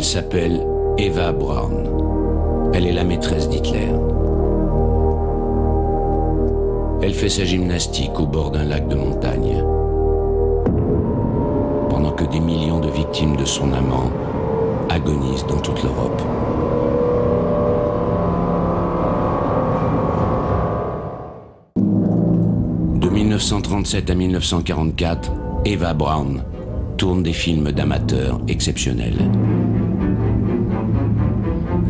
Elle s'appelle Eva Braun. Elle est la maîtresse d'Hitler. Elle fait sa gymnastique au bord d'un lac de montagne. Pendant que des millions de victimes de son amant agonisent dans toute l'Europe. De 1937 à 1944, Eva Braun tourne des films d'amateurs exceptionnels.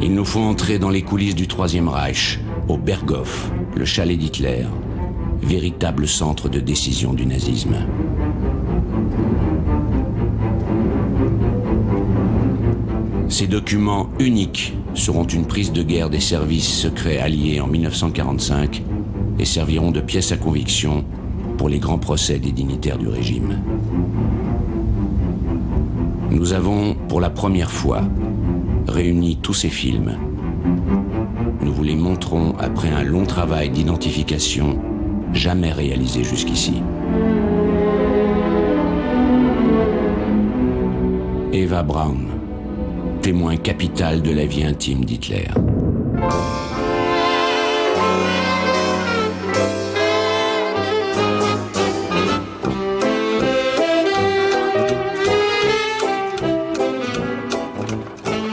Il nous faut entrer dans les coulisses du Troisième Reich, au Berghof, le chalet d'Hitler, véritable centre de décision du nazisme. Ces documents uniques seront une prise de guerre des services secrets alliés en 1945 et serviront de pièce à conviction pour les grands procès des dignitaires du régime. Nous avons, pour la première fois, réuni tous ces films. Nous vous les montrons après un long travail d'identification jamais réalisé jusqu'ici. Eva Braun, témoin capital de la vie intime d'Hitler.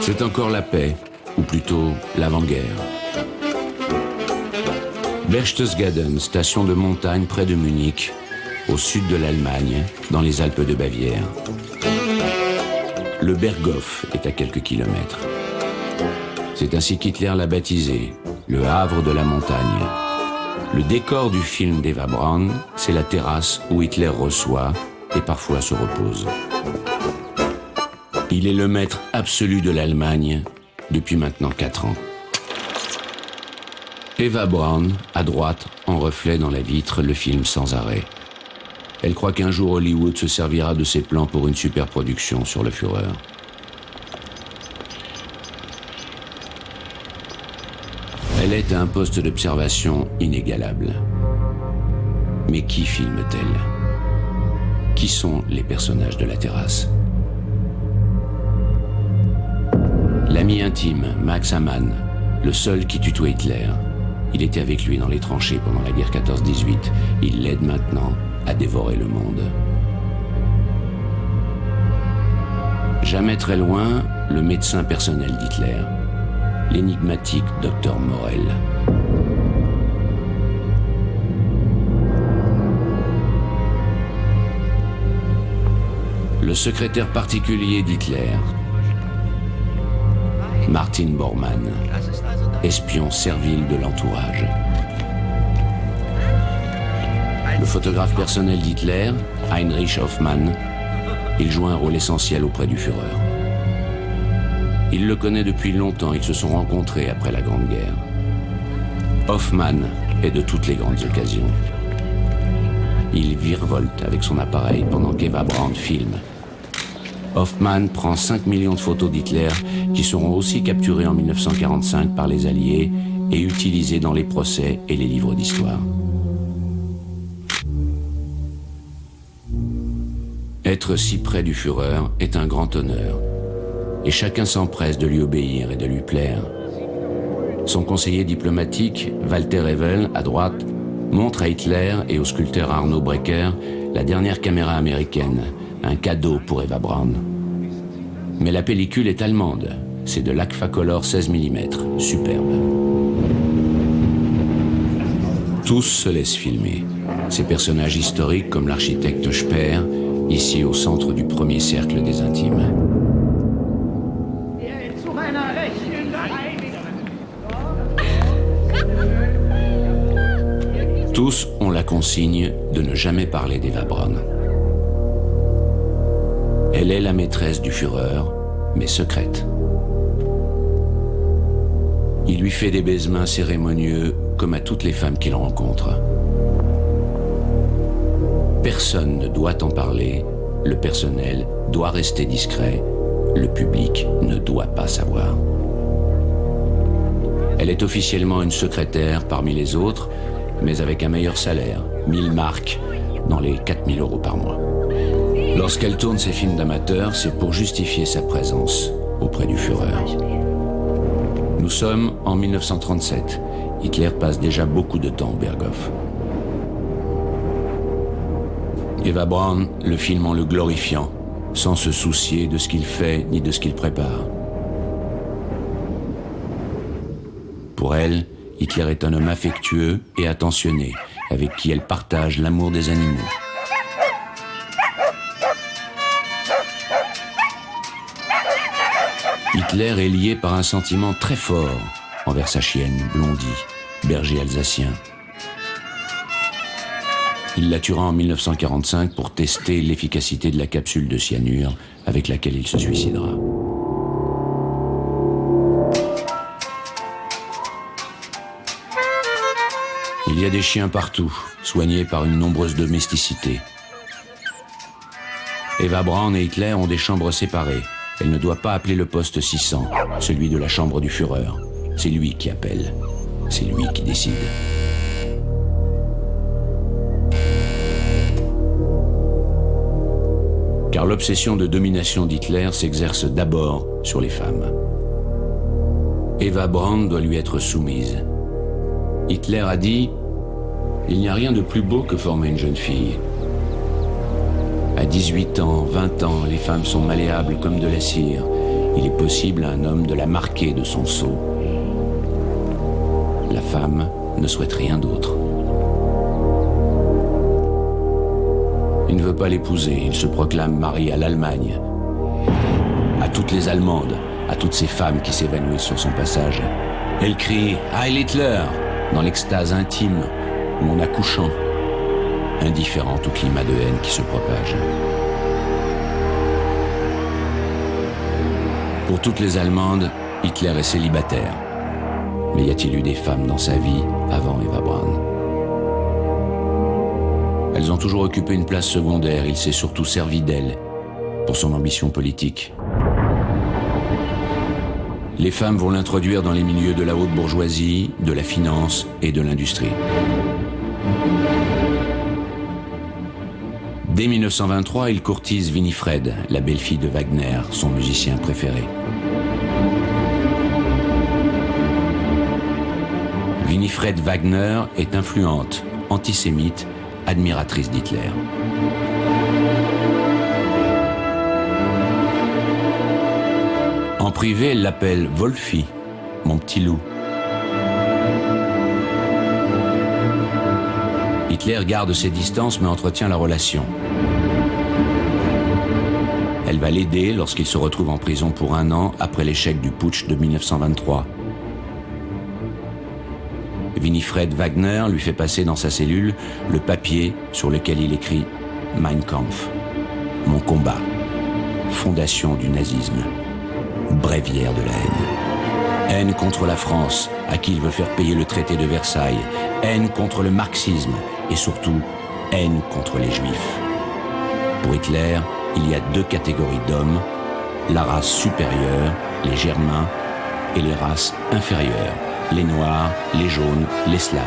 C'est encore la paix, ou plutôt l'avant-guerre. Berchtesgaden, station de montagne près de Munich, au sud de l'Allemagne, dans les Alpes de Bavière. Le Berghof est à quelques kilomètres. C'est ainsi qu'Hitler l'a baptisé, le Havre de la montagne. Le décor du film d'Eva Braun, c'est la terrasse où Hitler reçoit et parfois se repose. Il est le maître absolu de l'Allemagne depuis maintenant 4 ans. Eva Braun, à droite, en reflet dans la vitre, le film sans arrêt. Elle croit qu'un jour Hollywood se servira de ses plans pour une superproduction sur le Führer. Elle est à un poste d'observation inégalable. Mais qui filme-t-elle? Qui sont les personnages de la terrasse? L'ami intime, Max Amann, le seul qui tutoie Hitler. Il était avec lui dans les tranchées pendant la guerre 14-18. Il l'aide maintenant à dévorer le monde. Jamais très loin, le médecin personnel d'Hitler, l'énigmatique Dr Morel. Le secrétaire particulier d'Hitler, Martin Bormann, espion servile de l'entourage. Le photographe personnel d'Hitler, Heinrich Hoffmann, il joue un rôle essentiel auprès du Führer. Il le connaît depuis longtemps, ils se sont rencontrés après la Grande Guerre. Hoffmann est de toutes les grandes occasions. Il virevolte avec son appareil pendant qu'Eva Braun filme. Hoffmann prend 5 millions de photos d'Hitler qui seront aussi capturées en 1945 par les Alliés et utilisées dans les procès et les livres d'histoire. Être si près du Führer est un grand honneur et chacun s'empresse de lui obéir et de lui plaire. Son conseiller diplomatique, Walter Evel, à droite, montre à Hitler et au sculpteur Arno Breker la dernière caméra américaine, un cadeau pour Eva Braun. Mais la pellicule est allemande, c'est de l'Agfacolor 16 mm, superbe. Tous se laissent filmer. Ces personnages historiques comme l'architecte Speer, ici au centre du premier cercle des intimes. Tous ont la consigne de ne jamais parler d'Eva Braun. Elle est la maîtresse du Führer, mais secrète. Il lui fait des baisements cérémonieux comme à toutes les femmes qu'il rencontre. Personne ne doit en parler, le personnel doit rester discret, le public ne doit pas savoir. Elle est officiellement une secrétaire parmi les autres, mais avec un meilleur salaire, 1000 marks, dans les 4000 € par mois. Lorsqu'elle tourne ses films d'amateurs, c'est pour justifier sa présence. auprès du Führer. Nous sommes en 1937. Hitler passe déjà beaucoup de temps au Berghof. Eva Braun le filme en le glorifiant, sans se soucier de ce qu'il fait ni de ce qu'il prépare. Pour elle, Hitler est un homme affectueux et attentionné, avec qui elle partage l'amour des animaux. Hitler est lié par un sentiment très fort envers sa chienne, Blondie, berger alsacien. Il la tuera en 1945 pour tester l'efficacité de la capsule de cyanure avec laquelle il se suicidera. Il y a des chiens partout, soignés par une nombreuse domesticité. Eva Braun et Hitler ont des chambres séparées. Elle ne doit pas appeler le poste 600, celui de la chambre du Führer. C'est lui qui appelle. C'est lui qui décide. Car l'obsession de domination d'Hitler s'exerce d'abord sur les femmes. Eva Braun doit lui être soumise. Hitler a dit « Il n'y a rien de plus beau que former une jeune fille. À 18 ans, 20 ans, les femmes sont malléables comme de la cire. Il est possible à un homme de la marquer de son sceau. La femme ne souhaite rien d'autre. Il ne veut pas l'épouser, il se proclame mari à l'Allemagne, à toutes les Allemandes, à toutes ces femmes qui s'évanouissent sur son passage. Elle crie « Heil Hitler !» dans l'extase intime ou en accouchant, indifférente au climat de haine qui se propage. Pour toutes les Allemandes, Hitler est célibataire. Mais y a-t-il eu des femmes dans sa vie avant Eva Braun ? Elles ont toujours occupé une place secondaire, il s'est surtout servi d'elles pour son ambition politique. Les femmes vont l'introduire dans les milieux de la haute bourgeoisie, de la finance et de l'industrie. Dès 1923, il courtise Winifred, la belle-fille de Wagner, son musicien préféré. Winifred Wagner est influente, antisémite, admiratrice d'Hitler. En privé, elle l'appelle Wolfie, mon petit loup. Hitler garde ses distances mais entretient la relation. Elle va l'aider lorsqu'il se retrouve en prison pour 1 an après l'échec du putsch de 1923. Winifred Wagner lui fait passer dans sa cellule le papier sur lequel il écrit « Mein Kampf », « Mon combat », fondation du nazisme, bréviaire de la haine. Haine contre la France, à qui il veut faire payer le traité de Versailles. Haine contre le marxisme et surtout haine contre les juifs. Pour Hitler, il y a 2 catégories d'hommes, la race supérieure, les Germains, et les races inférieures, les Noirs, les Jaunes, les Slaves.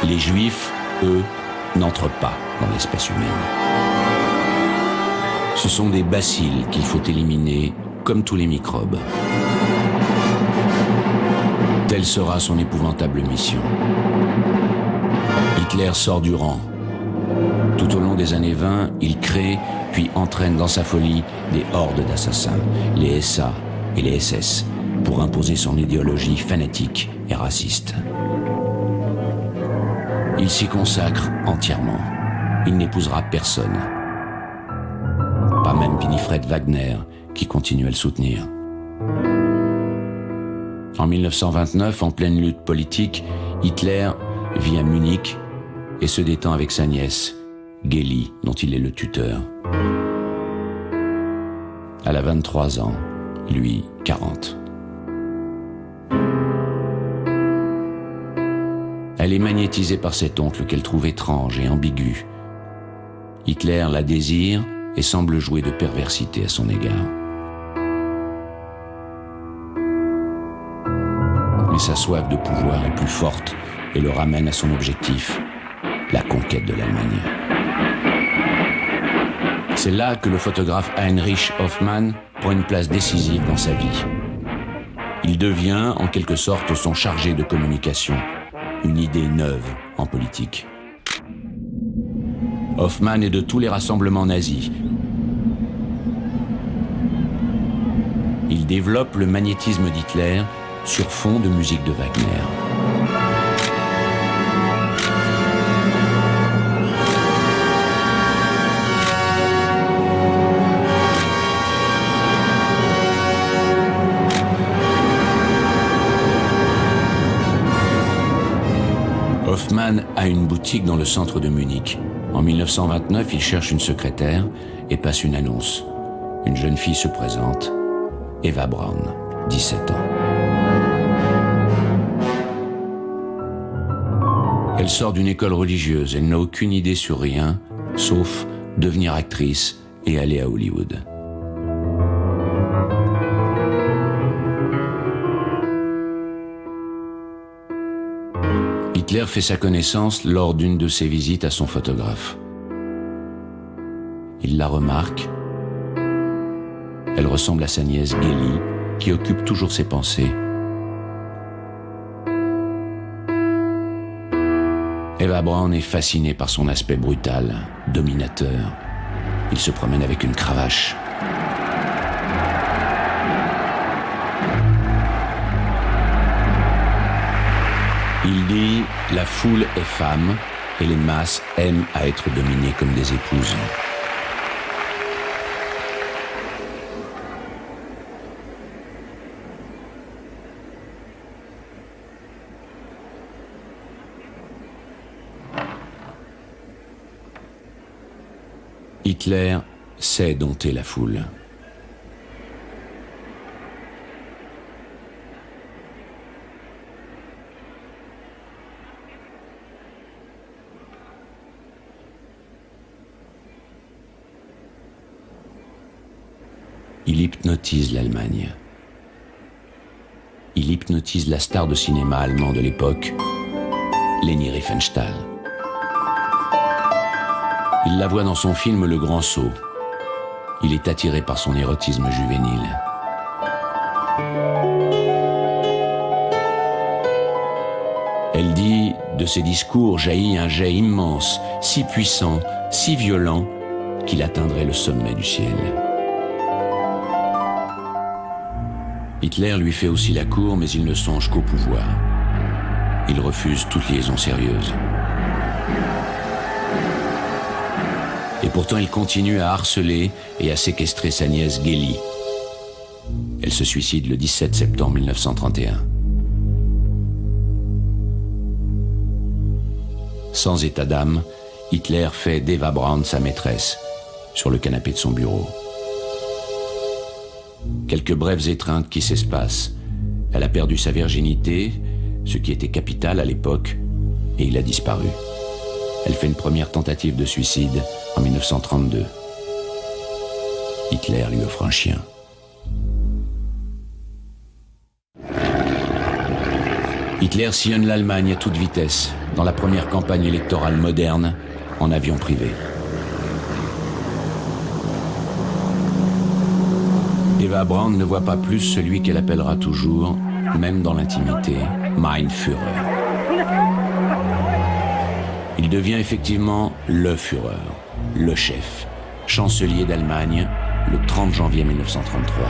Les Juifs, eux, n'entrent pas dans l'espèce humaine. Ce sont des bacilles qu'il faut éliminer, comme tous les microbes. Telle sera son épouvantable mission. Hitler sort du rang. Tout au long des années 20, il crée puis entraîne dans sa folie des hordes d'assassins, les SA et les SS, pour imposer son idéologie fanatique et raciste. Il s'y consacre entièrement. Il n'épousera personne. Pas même Winifred Wagner, qui continue à le soutenir. En 1929, en pleine lutte politique, Hitler vit à Munich et se détend avec sa nièce, Gélie, dont il est le tuteur. Elle a 23 ans, lui 40. Elle est magnétisée par cet oncle qu'elle trouve étrange et ambigu. Hitler la désire et semble jouer de perversité à son égard. Mais sa soif de pouvoir est plus forte et le ramène à son objectif, la conquête de l'Allemagne. C'est là que le photographe Heinrich Hoffmann prend une place décisive dans sa vie. Il devient, en quelque sorte, son chargé de communication, une idée neuve en politique. Hoffmann est de tous les rassemblements nazis. Il développe le magnétisme d'Hitler sur fond de musique de Wagner. Hoffmann a une boutique dans le centre de Munich. En 1929, il cherche une secrétaire et passe une annonce. Une jeune fille se présente, Eva Braun, 17 ans. Elle sort d'une école religieuse, elle n'a aucune idée sur rien, sauf devenir actrice et aller à Hollywood. Hitler fait sa connaissance lors d'une de ses visites à son photographe. Il la remarque. Elle ressemble à sa nièce Ellie, qui occupe toujours ses pensées. Eva Braun est fascinée par son aspect brutal, dominateur. Il se promène avec une cravache. Il dit « La foule est femme et les masses aiment à être dominées comme des épouses. » Hitler sait dompter la foule. Il hypnotise l'Allemagne. Il hypnotise la star de cinéma allemand de l'époque, Leni Riefenstahl. Il la voit dans son film Le Grand Saut. Il est attiré par son érotisme juvénile. Elle dit, de ses discours jaillit un jet immense, si puissant, si violent, qu'il atteindrait le sommet du ciel. Hitler lui fait aussi la cour, mais il ne songe qu'au pouvoir. Il refuse toute liaison sérieuse. Et pourtant, il continue à harceler et à séquestrer sa nièce Geli. Elle se suicide le 17 septembre 1931. Sans état d'âme, Hitler fait d'Eva Braun sa maîtresse, sur le canapé de son bureau. Quelques brèves étreintes qui s'espacent. Elle a perdu sa virginité, ce qui était capital à l'époque, et il a disparu. Elle fait une première tentative de suicide en 1932. Hitler lui offre un chien. Hitler sillonne l'Allemagne à toute vitesse, dans la première campagne électorale moderne, en avion privé. Eva Braun ne voit pas plus celui qu'elle appellera toujours, même dans l'intimité, Mein Führer. Il devient effectivement le Führer, le chef, chancelier d'Allemagne, le 30 janvier 1933.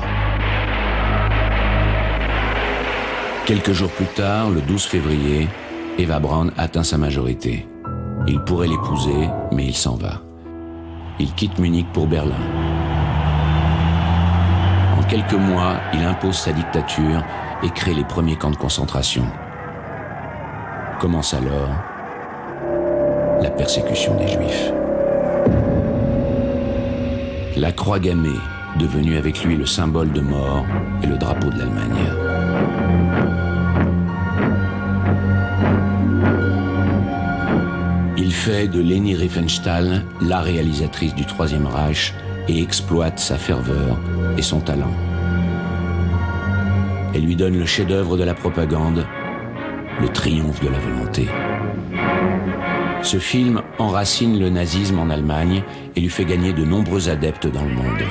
Quelques jours plus tard, le 12 février, Eva Braun atteint sa majorité. Il pourrait l'épouser, mais il s'en va. Il quitte Munich pour Berlin. En quelques mois, il impose sa dictature et crée les premiers camps de concentration. Commence alors la persécution des Juifs. La croix gammée, devenue avec lui le symbole de mort et le drapeau de l'Allemagne. Il fait de Leni Riefenstahl la réalisatrice du Troisième Reich et exploite sa ferveur et son talent. Elle lui donne le chef-d'œuvre de la propagande, le triomphe de la volonté. Ce film enracine le nazisme en Allemagne et lui fait gagner de nombreux adeptes dans le monde.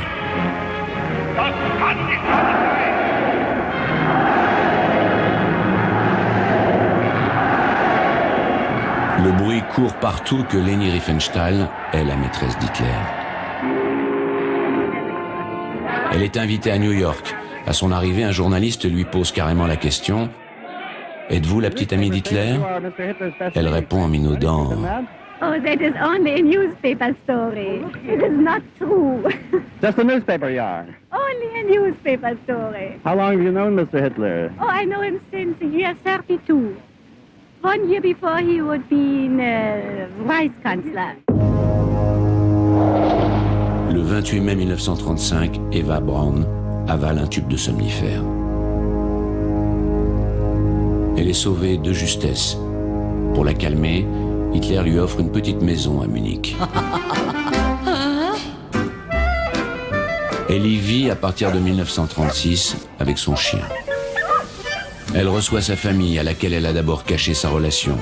Le bruit court partout que Leni Riefenstahl est la maîtresse d'Hitler. Elle est invitée à New York. À son arrivée, un journaliste lui pose carrément la question « Êtes-vous la petite amie d'Hitler ?» Elle répond en minaudant « Oh, that is only a newspaper story. It is not true. » Just a newspaper yarn. Only a newspaper story. How long have you known Mr. Hitler? Oh, I know him since the year 32. 1 year before he would be Reichskanzler. Le 28 mai 1935, Eva Braun avale un tube de somnifère. Elle est sauvée de justesse. Pour la calmer, Hitler lui offre une petite maison à Munich. Elle y vit à partir de 1936 avec son chien. Elle reçoit sa famille à laquelle elle a d'abord caché sa relation.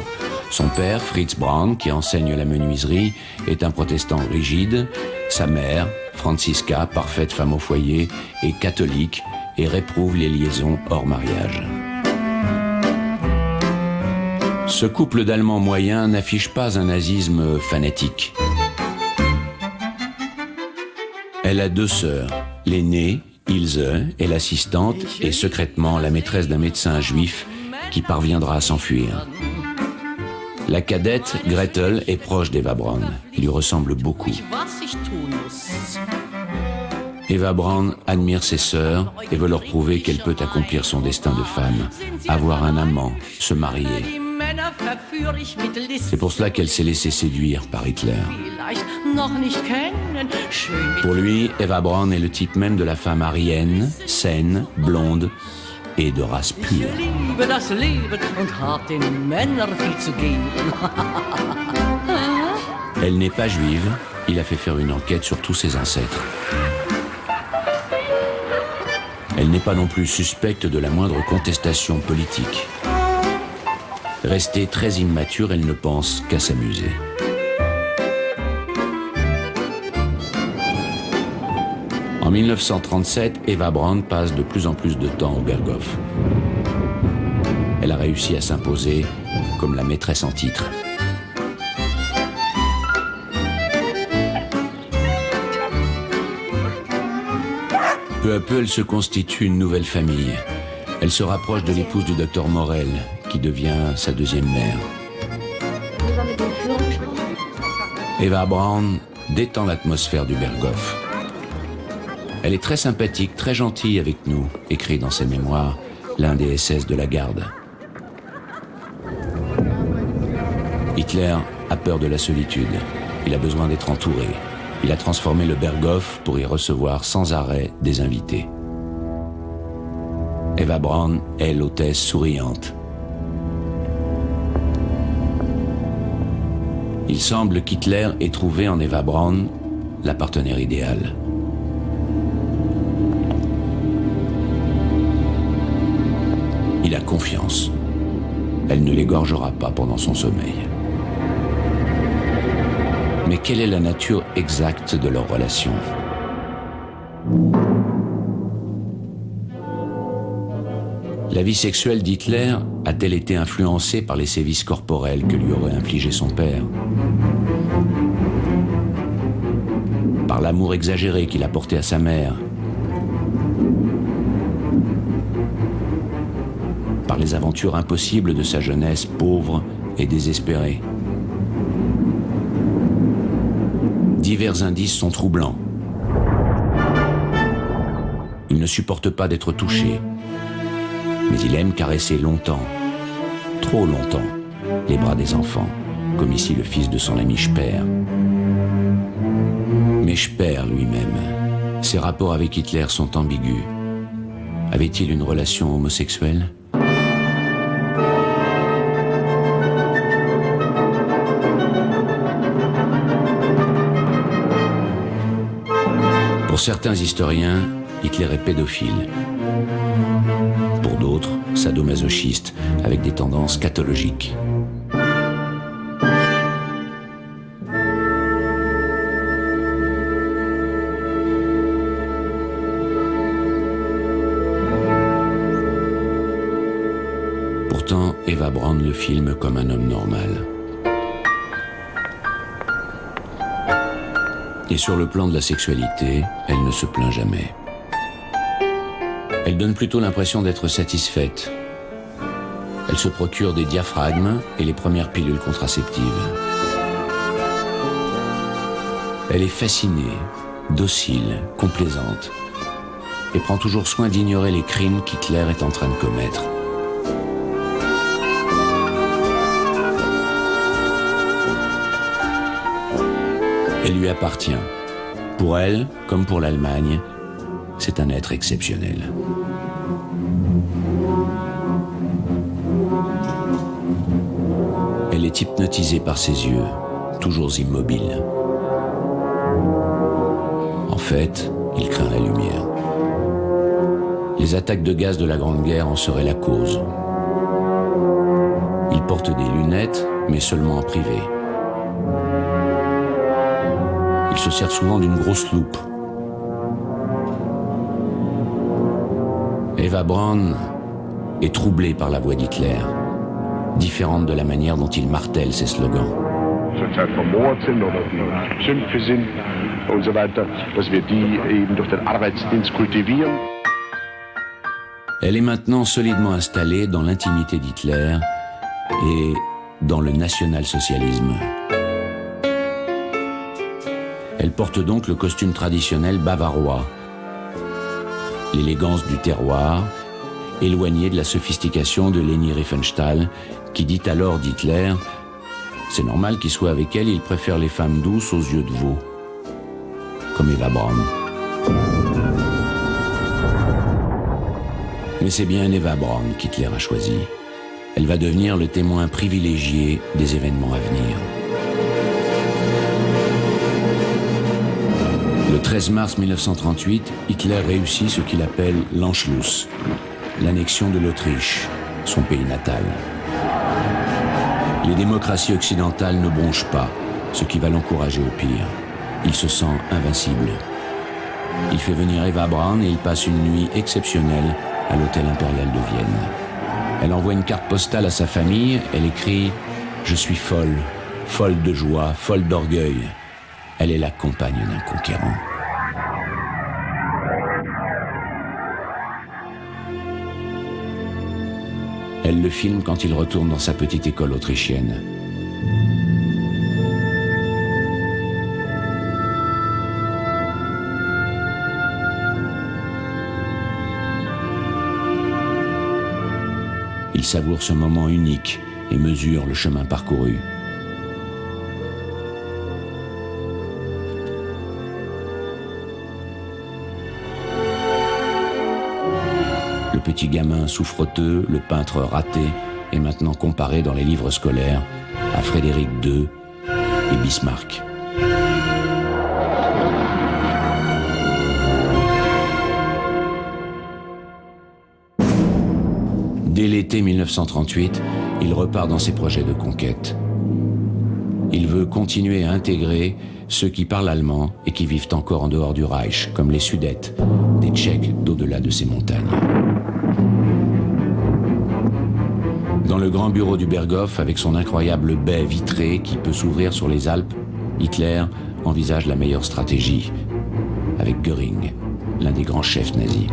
Son père, Fritz Braun, qui enseigne la menuiserie, est un protestant rigide. Sa mère, Franziska, parfaite femme au foyer, est catholique et réprouve les liaisons hors mariage. Ce couple d'Allemands moyens n'affiche pas un nazisme fanatique. Elle a 2 sœurs, l'aînée, Ilse, est l'assistante et secrètement la maîtresse d'un médecin juif qui parviendra à s'enfuir. La cadette, Gretel, est proche d'Eva Braun et lui ressemble beaucoup. Eva Braun admire ses sœurs et veut leur prouver qu'elle peut accomplir son destin de femme, avoir un amant, se marier. C'est pour cela qu'elle s'est laissée séduire par Hitler. Pour lui, Eva Braun est le type même de la femme aryenne, saine, blonde et de race pure. Elle n'est pas juive, il a fait faire une enquête sur tous ses ancêtres. Elle n'est pas non plus suspecte de la moindre contestation politique. Restée très immature, elle ne pense qu'à s'amuser. En 1937, Eva Braun passe de plus en plus de temps au Berghof. Elle a réussi à s'imposer comme la maîtresse en titre. Peu à peu, elle se constitue une nouvelle famille. Elle se rapproche de l'épouse du docteur Morel, qui devient sa deuxième mère. Eva Braun détend l'atmosphère du Berghof. Elle est très sympathique, très gentille avec nous, écrit dans ses mémoires l'un des SS de la garde. Hitler a peur de la solitude. Il a besoin d'être entouré. Il a transformé le Berghof pour y recevoir sans arrêt des invités. Eva Braun est l'hôtesse souriante. Il semble qu'Hitler ait trouvé en Eva Braun la partenaire idéale. Il a confiance. Elle ne l'égorgera pas pendant son sommeil. Mais quelle est la nature exacte de leur relation ? La vie sexuelle d'Hitler a-t-elle été influencée par les sévices corporels que lui aurait infligé son père ? Par l'amour exagéré qu'il a porté à sa mère ? Par les aventures impossibles de sa jeunesse pauvre et désespérée ? Divers indices sont troublants. Il ne supporte pas d'être touché. Mais il aime caresser longtemps, trop longtemps, les bras des enfants, comme ici le fils de son ami Speer. Mais Speer lui-même, ses rapports avec Hitler sont ambigus. Avait-il une relation homosexuelle ? Pour certains historiens, Hitler est pédophile. Pour d'autres, sadomasochiste, avec des tendances pathologiques. Eva Braun le filme comme un homme normal. Et sur le plan de la sexualité, elle ne se plaint jamais. Elle donne plutôt l'impression d'être satisfaite. Elle se procure des diaphragmes et les premières pilules contraceptives. Elle est fascinée, docile, complaisante, et prend toujours soin d'ignorer les crimes qu'Hitler est en train de commettre. Elle lui appartient. Pour elle, comme pour l'Allemagne, c'est un être exceptionnel. Elle est hypnotisée par ses yeux, toujours immobiles. En fait, il craint la lumière. Les attaques de gaz de la Grande Guerre en seraient la cause. Il porte des lunettes, mais seulement en privé. Il se sert souvent d'une grosse loupe. Eva Braun est troublée par la voix d'Hitler, différente de la manière dont il martèle ses slogans. Elle est maintenant solidement installée dans l'intimité d'Hitler et dans le national-socialisme. Elle porte donc le costume traditionnel bavarois, l'élégance du terroir, éloignée de la sophistication de Leni Riefenstahl, qui dit alors d'Hitler « C'est normal qu'il soit avec elle, il préfère les femmes douces aux yeux de veau », comme Eva Braun. Mais c'est bien Eva Braun qu'Hitler a choisi. Elle va devenir le témoin privilégié des événements à venir. Le 13 mars 1938, Hitler réussit ce qu'il appelle l'Anschluss, l'annexion de l'Autriche, son pays natal. Les démocraties occidentales ne bronchent pas, ce qui va l'encourager au pire. Il se sent invincible. Il fait venir Eva Braun et il passe une nuit exceptionnelle à l'hôtel impérial de Vienne. Elle envoie une carte postale à sa famille, elle écrit « Je suis folle, folle de joie, folle d'orgueil ». Elle est la compagne d'un conquérant. Elle le filme quand il retourne dans sa petite école autrichienne. Il savoure ce moment unique et mesure le chemin parcouru. Le petit gamin souffreteux, le peintre raté, est maintenant comparé dans les livres scolaires à Frédéric II et Bismarck. Dès l'été 1938, il repart dans ses projets de conquête. Il veut continuer à intégrer ceux qui parlent allemand et qui vivent encore en dehors du Reich, comme les Sudètes, des Tchèques d'au-delà de ces montagnes. Dans le grand bureau du Berghof, avec son incroyable baie vitrée qui peut s'ouvrir sur les Alpes, Hitler envisage la meilleure stratégie, avec Göring, l'un des grands chefs nazis.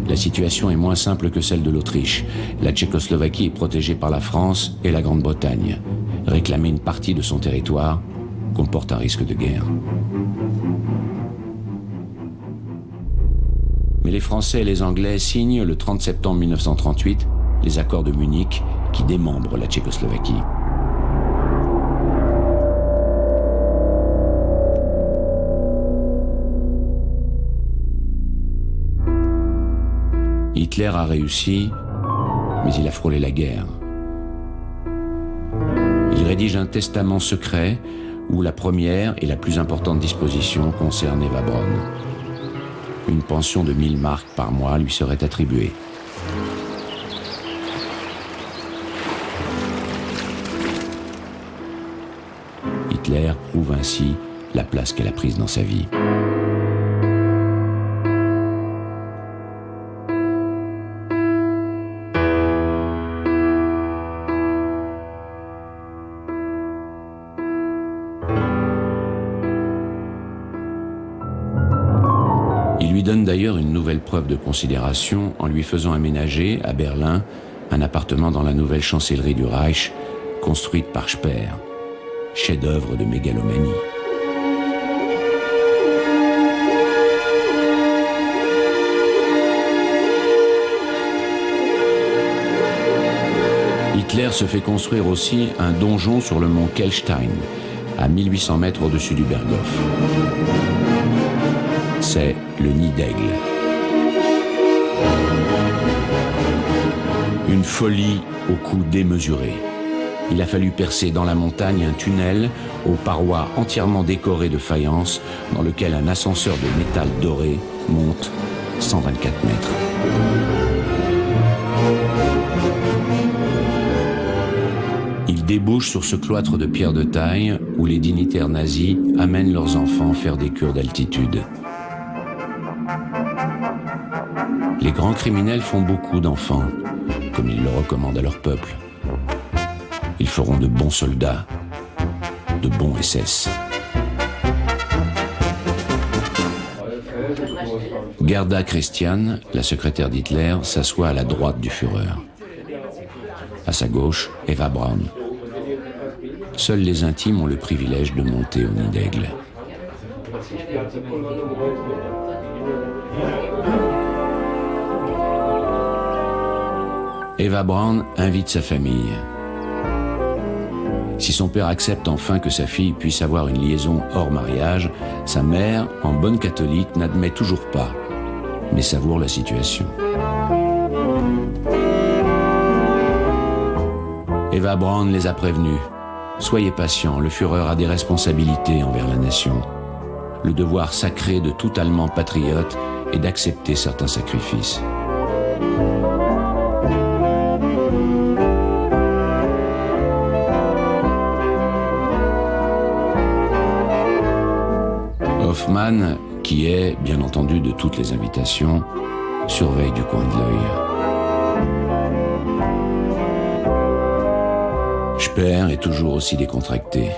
La situation est moins simple que celle de l'Autriche. La Tchécoslovaquie est protégée par la France et la Grande-Bretagne. Réclamer une partie de son territoire comporte un risque de guerre. Mais les Français et les Anglais signent le 30 septembre 1938 les accords de Munich qui démembrent la Tchécoslovaquie. Hitler a réussi, mais il a frôlé la guerre. Il rédige un testament secret où la première et la plus importante disposition concerne Eva Braun. Une pension de 1000 marks par mois lui serait attribuée. Hitler prouve ainsi la place qu'elle a prise dans sa vie. lui donne d'ailleurs une nouvelle preuve de considération en lui faisant aménager, à Berlin, un appartement dans la nouvelle chancellerie du Reich, construite par Speer, chef-d'œuvre de mégalomanie. Hitler se fait construire aussi un donjon sur le mont Kelstein, à 1800 mètres au-dessus du Berghof. C'est le nid d'aigle. Une folie au coût démesuré. Il a fallu percer dans la montagne un tunnel aux parois entièrement décorées de faïence dans lequel un ascenseur de métal doré monte 124 mètres. Il débouche sur ce cloître de pierre de taille où les dignitaires nazis amènent leurs enfants faire des cures d'altitude. Les grands criminels font beaucoup d'enfants, comme ils le recommandent à leur peuple. Ils feront de bons soldats, de bons SS. Gerda Christian, la secrétaire d'Hitler, s'assoit à la droite du Führer. À sa gauche, Eva Braun. Seuls les intimes ont le privilège de monter au nid d'aigle. Eva Braun invite sa famille. Si son père accepte enfin que sa fille puisse avoir une liaison hors mariage, sa mère, en bonne catholique, n'admet toujours pas, mais savoure la situation. Eva Braun les a prévenus. Soyez patients, le Führer a des responsabilités envers la nation. Le devoir sacré de tout Allemand patriote est d'accepter certains sacrifices. Hoffmann, qui est, bien entendu, de toutes les invitations, surveille du coin de l'œil. Speer est toujours aussi décontracté.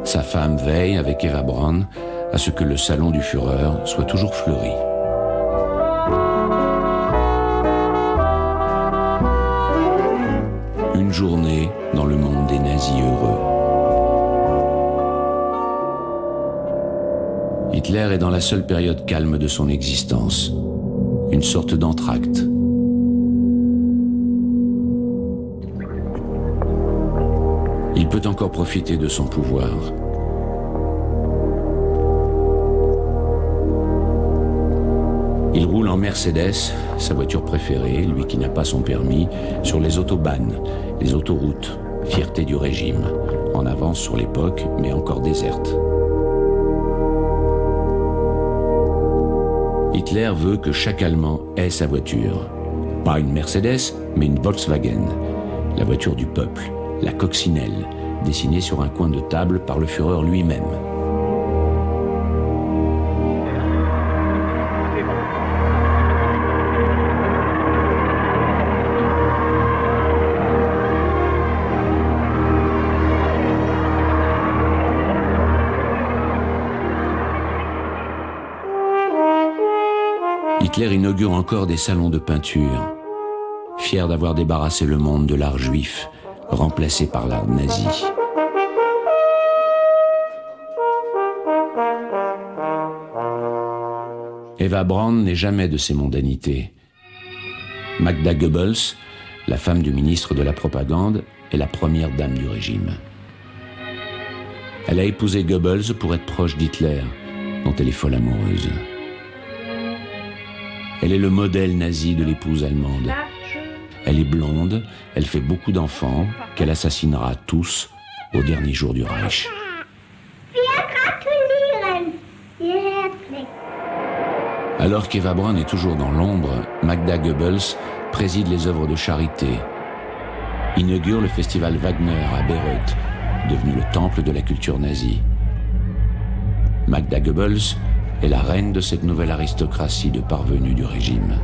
Sa femme veille, avec Eva Braun, à ce que le salon du Führer soit toujours fleuri. Une journée dans le monde des nazis heureux. Hitler est dans la seule période calme de son existence, une sorte d'entracte. Il peut encore profiter de son pouvoir. Il roule en Mercedes, sa voiture préférée, lui qui n'a pas son permis, sur les autobahns, les autoroutes, fierté du régime, en avance sur l'époque, mais encore déserte. Hitler veut que chaque Allemand ait sa voiture. Pas une Mercedes, mais une Volkswagen, la voiture du peuple, la coccinelle, dessinée sur un coin de table par le Führer lui-même. Hitler inaugure encore des salons de peinture, fier d'avoir débarrassé le monde de l'art juif, remplacé par l'art nazi. Eva Braun n'est jamais de ces mondanités. Magda Goebbels, la femme du ministre de la Propagande, est la première dame du régime. Elle a épousé Goebbels pour être proche d'Hitler, dont elle est folle amoureuse. Elle est le modèle nazi de l'épouse allemande. Elle est blonde, elle fait beaucoup d'enfants, qu'elle assassinera tous au dernier jour du Reich. Alors qu'Eva Braun est toujours dans l'ombre, Magda Goebbels préside les œuvres de charité, inaugure le festival Wagner à Bayreuth, devenu le temple de la culture nazie. Magda Goebbels est la reine de cette nouvelle aristocratie de parvenus du régime.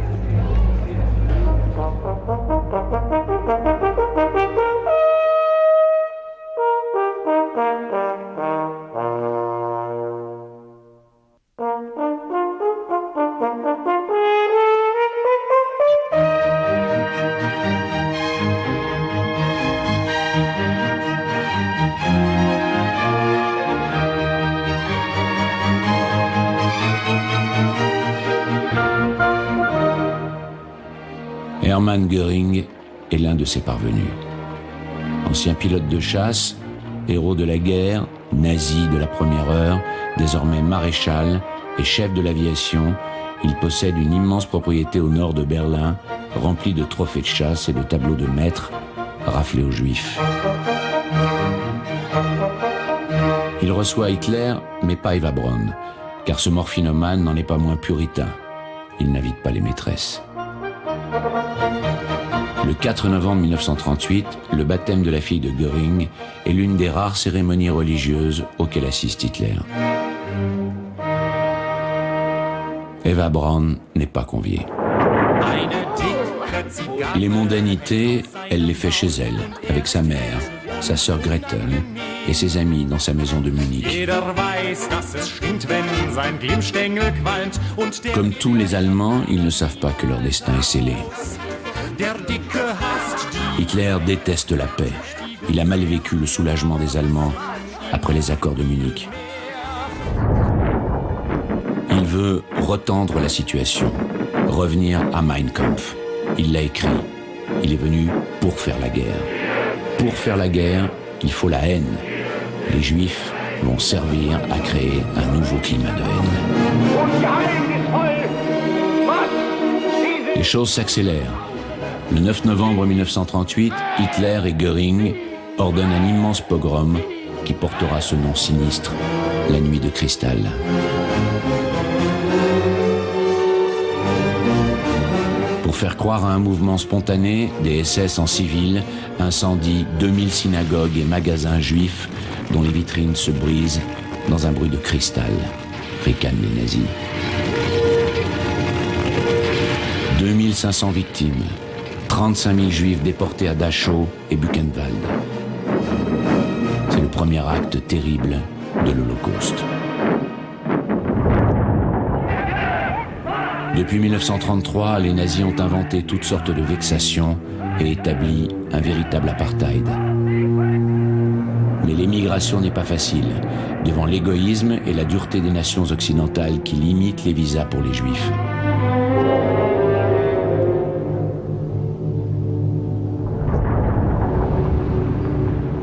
Hermann Göring est l'un de ses parvenus. Ancien pilote de chasse, héros de la guerre, nazi de la première heure, désormais maréchal et chef de l'aviation, il possède une immense propriété au nord de Berlin, remplie de trophées de chasse et de tableaux de maîtres raflés aux Juifs. Il reçoit Hitler, mais pas Eva Braun, car ce morphinomane n'en est pas moins puritain. Il n'invite pas les maîtresses. Le 4 novembre 1938, le baptême de la fille de Göring est l'une des rares cérémonies religieuses auxquelles assiste Hitler. Eva Braun n'est pas conviée. Les mondanités, elle les fait chez elle, avec sa mère, sa sœur Gretel et ses amis dans sa maison de Munich. Comme tous les Allemands, ils ne savent pas que leur destin est scellé. Hitler déteste la paix. Il a mal vécu le soulagement des Allemands après les accords de Munich. Il veut retendre la situation, revenir à Mein Kampf. Il l'a écrit. Il est venu pour faire la guerre. Pour faire la guerre, il faut la haine. Les Juifs vont servir à créer un nouveau climat de haine. Les choses s'accélèrent. Le 9 novembre 1938, Hitler et Göring ordonnent un immense pogrom qui portera ce nom sinistre, la nuit de cristal. Pour faire croire à un mouvement spontané, des SS en civil incendient 2000 synagogues et magasins juifs dont les vitrines se brisent dans un bruit de cristal, ricanent les nazis. 2500 victimes, 35 000 juifs déportés à Dachau et Buchenwald. C'est le premier acte terrible de l'Holocauste. Depuis 1933, les nazis ont inventé toutes sortes de vexations et établi un véritable apartheid. Mais l'émigration n'est pas facile, devant l'égoïsme et la dureté des nations occidentales qui limitent les visas pour les juifs.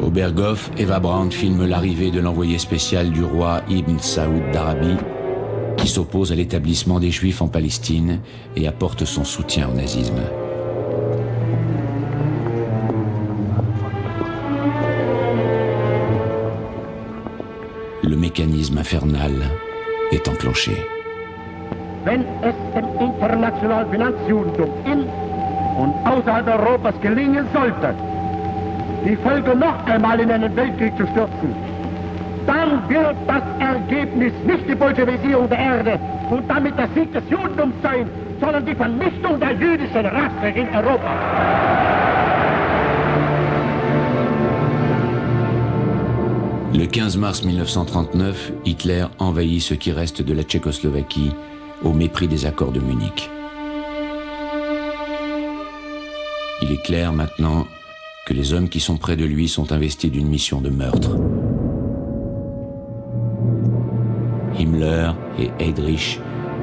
Au Berghof, Eva Braun filme l'arrivée de l'envoyé spécial du roi Ibn Saoud d'Arabie, qui s'oppose à l'établissement des Juifs en Palestine et apporte son soutien au nazisme. Le mécanisme infernal est enclenché. Wenn es dem internationalen Finanzjudentum in und außerhalb Europas gelingen sollte, die Völker noch einmal in einen Weltkrieg zu stürzen, dann wird das Ergebnis nicht die Bolschewisierung der Erde und damit der Sieg des Judentums sein, sondern die Vernichtung der jüdischen Rasse in Europa. Le 15 mars 1939, Hitler envahit ce qui reste de la Tchécoslovaquie au mépris des accords de Munich. Il est clair maintenant que les hommes qui sont près de lui sont investis d'une mission de meurtre. Himmler et Heydrich,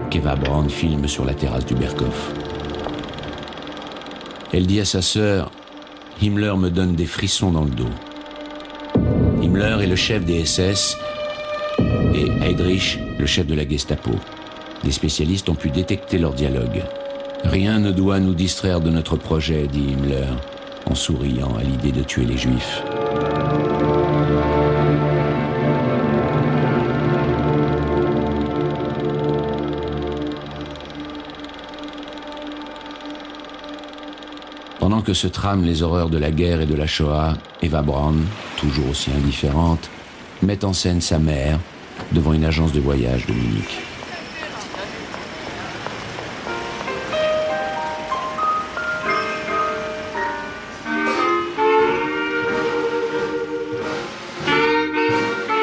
qu'Eva Braun filme sur la terrasse du Berghof. Elle dit à sa sœur « Himmler me donne des frissons dans le dos ». Himmler est le chef des SS et Heydrich, le chef de la Gestapo. Des spécialistes ont pu détecter leur dialogue. « Rien ne doit nous distraire de notre projet », dit Himmler, en souriant à l'idée de tuer les Juifs. Pendant que se trament les horreurs de la guerre et de la Shoah, Eva Braun, toujours aussi indifférente, met en scène sa mère devant une agence de voyage de Munich.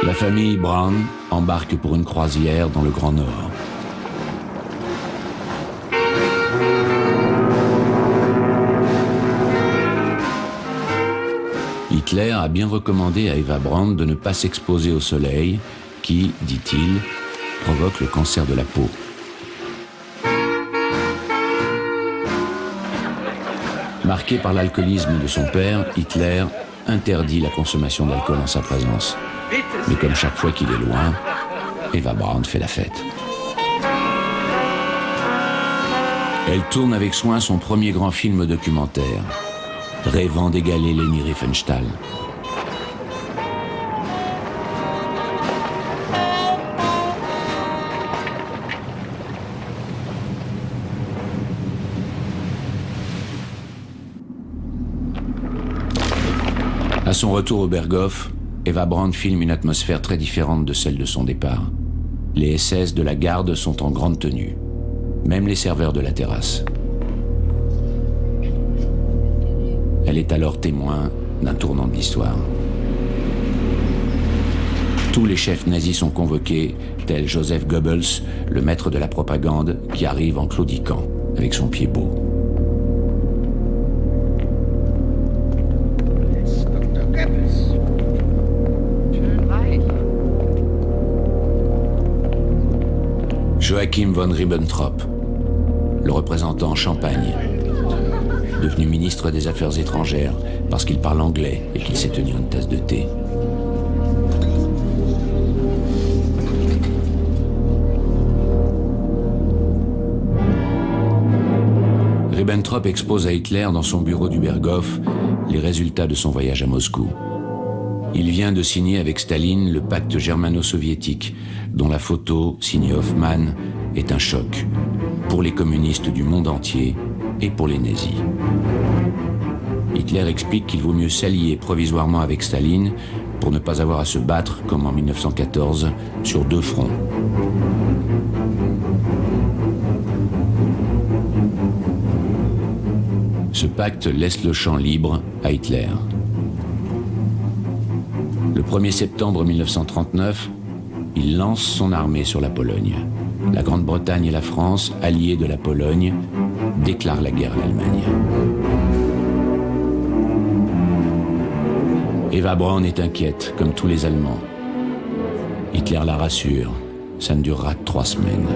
La famille Braun embarque pour une croisière dans le Grand Nord. Hitler a bien recommandé à Eva Braun de ne pas s'exposer au soleil qui, dit-il, provoque le cancer de la peau. Marqué par l'alcoolisme de son père, Hitler interdit la consommation d'alcool en sa présence. Mais comme chaque fois qu'il est loin, Eva Braun fait la fête. Elle tourne avec soin son premier grand film documentaire, rêvant d'égaler Leni Riefenstahl. À son retour au Berghof, Eva Braun filme une atmosphère très différente de celle de son départ. Les SS de la garde sont en grande tenue, même les serveurs de la terrasse. Elle est alors témoin d'un tournant de l'histoire. Tous les chefs nazis sont convoqués, tel Joseph Goebbels, le maître de la propagande, qui arrive en claudiquant avec son pied beau. Joachim von Ribbentrop, le représentant en Champagne, devenu ministre des Affaires étrangères parce qu'il parle anglais et qu'il sait tenir une tasse de thé. Ribbentrop expose à Hitler dans son bureau du Berghof les résultats de son voyage à Moscou. Il vient de signer avec Staline le pacte germano-soviétique, dont la photo, signée Hoffmann, est un choc pour les communistes du monde entier et pour les nazis. Hitler explique qu'il vaut mieux s'allier provisoirement avec Staline pour ne pas avoir à se battre, comme en 1914, sur deux fronts. Ce pacte laisse le champ libre à Hitler. Le 1er septembre 1939, il lance son armée sur la Pologne. La Grande-Bretagne et la France, alliées de la Pologne, déclarent la guerre à l'Allemagne. Eva Braun est inquiète, comme tous les Allemands. Hitler la rassure, ça ne durera que 3 semaines.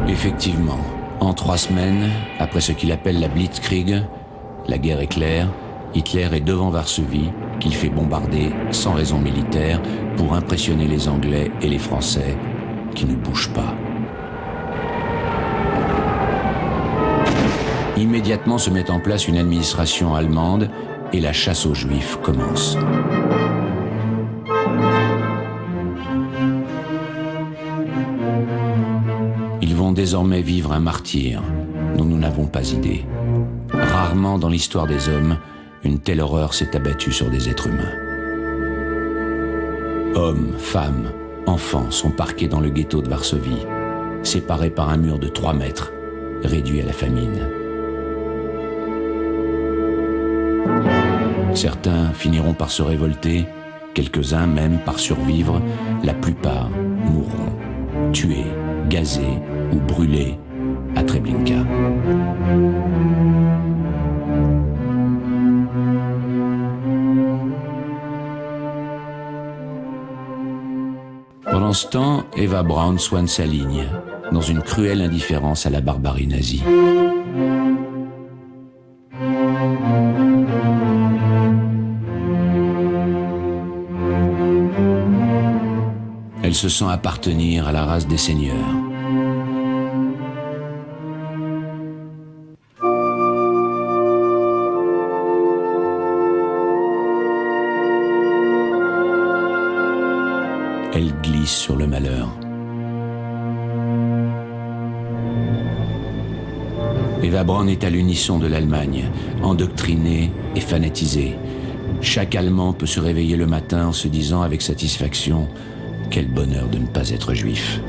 Effectivement, en 3 semaines, après ce qu'il appelle la Blitzkrieg, la guerre éclair, Hitler est devant Varsovie, qu'il fait bombarder sans raison militaire pour impressionner les Anglais et les Français, qui ne bougent pas. Immédiatement se met en place une administration allemande et la chasse aux Juifs commence. Ils vont désormais vivre un martyre dont nous n'avons pas idée. Rarement dans l'histoire des hommes, une telle horreur s'est abattue sur des êtres humains. Hommes, femmes, enfants sont parqués dans le ghetto de Varsovie, séparés par un mur de 3 mètres, réduits à la famine. Certains finiront par se révolter, quelques-uns même par survivre, la plupart mourront, tués, gazés ou brûlés à Treblinka. Pendant ce temps, Eva Braun soigne sa ligne, dans une cruelle indifférence à la barbarie nazie. Elle se sent appartenir à la race des seigneurs. Elle glisse sur le malheur. Eva Braun est à l'unisson de l'Allemagne, endoctrinée et fanatisée. Chaque Allemand peut se réveiller le matin en se disant avec satisfaction « Quel bonheur de ne pas être juif !»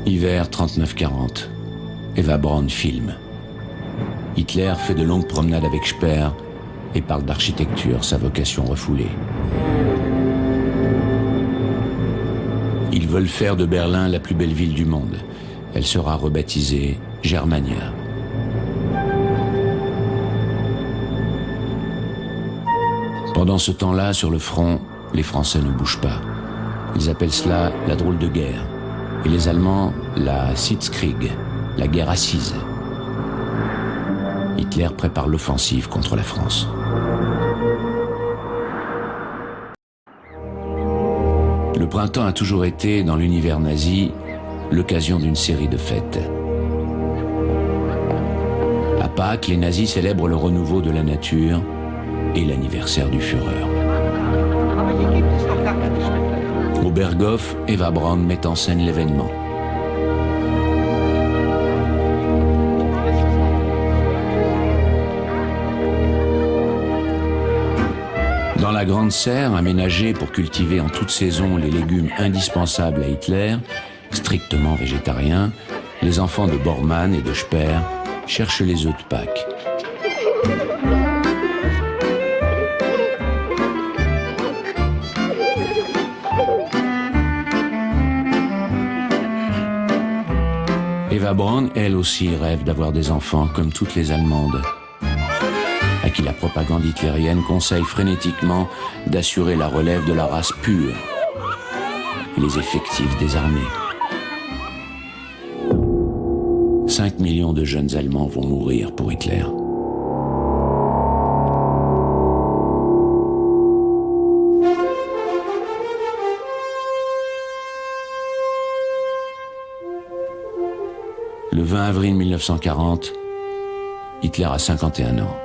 Hiver 39-40. Eva Braun filme. Hitler fait de longues promenades avec Speer et parle d'architecture, sa vocation refoulée. Ils veulent faire de Berlin la plus belle ville du monde. Elle sera rebaptisée Germania. Pendant ce temps-là, sur le front, les Français ne bougent pas. Ils appellent cela la drôle de guerre. Et les Allemands, la Sitzkrieg, la guerre assise. Hitler prépare l'offensive contre la France. Le printemps a toujours été, dans l'univers nazi, l'occasion d'une série de fêtes. À Pâques, les nazis célèbrent le renouveau de la nature et l'anniversaire du Führer. Au Berghof, Eva Braun met en scène l'événement. Dans la grande serre, aménagée pour cultiver en toute saison les légumes indispensables à Hitler, strictement végétariens, les enfants de Bormann et de Speer cherchent les œufs de Pâques. Eva Braun, elle aussi, rêve d'avoir des enfants comme toutes les Allemandes, à qui la propagande hitlérienne conseille frénétiquement d'assurer la relève de la race pure et les effectifs des armées. 5 millions de jeunes Allemands vont mourir pour Hitler. Le 20 avril 1940, Hitler a 51 ans.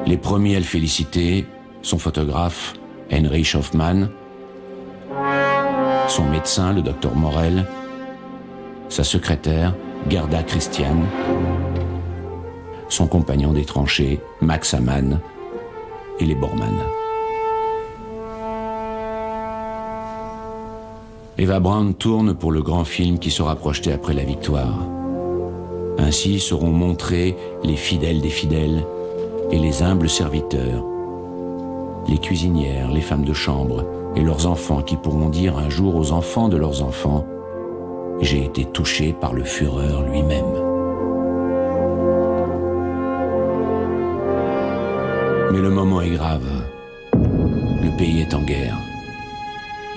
Les premiers à le féliciter, son photographe, Heinrich Hoffmann, son médecin, le docteur Morel, sa secrétaire, Gerda Christian, son compagnon des tranchées, Max Amann, et les Bormann. Eva Braun tourne pour le grand film qui sera projeté après la victoire. Ainsi seront montrés les fidèles des fidèles et les humbles serviteurs, les cuisinières, les femmes de chambre et leurs enfants qui pourront dire un jour aux enfants de leurs enfants « J'ai été touché par le Führer lui-même ». Mais le moment est grave. Le pays est en guerre.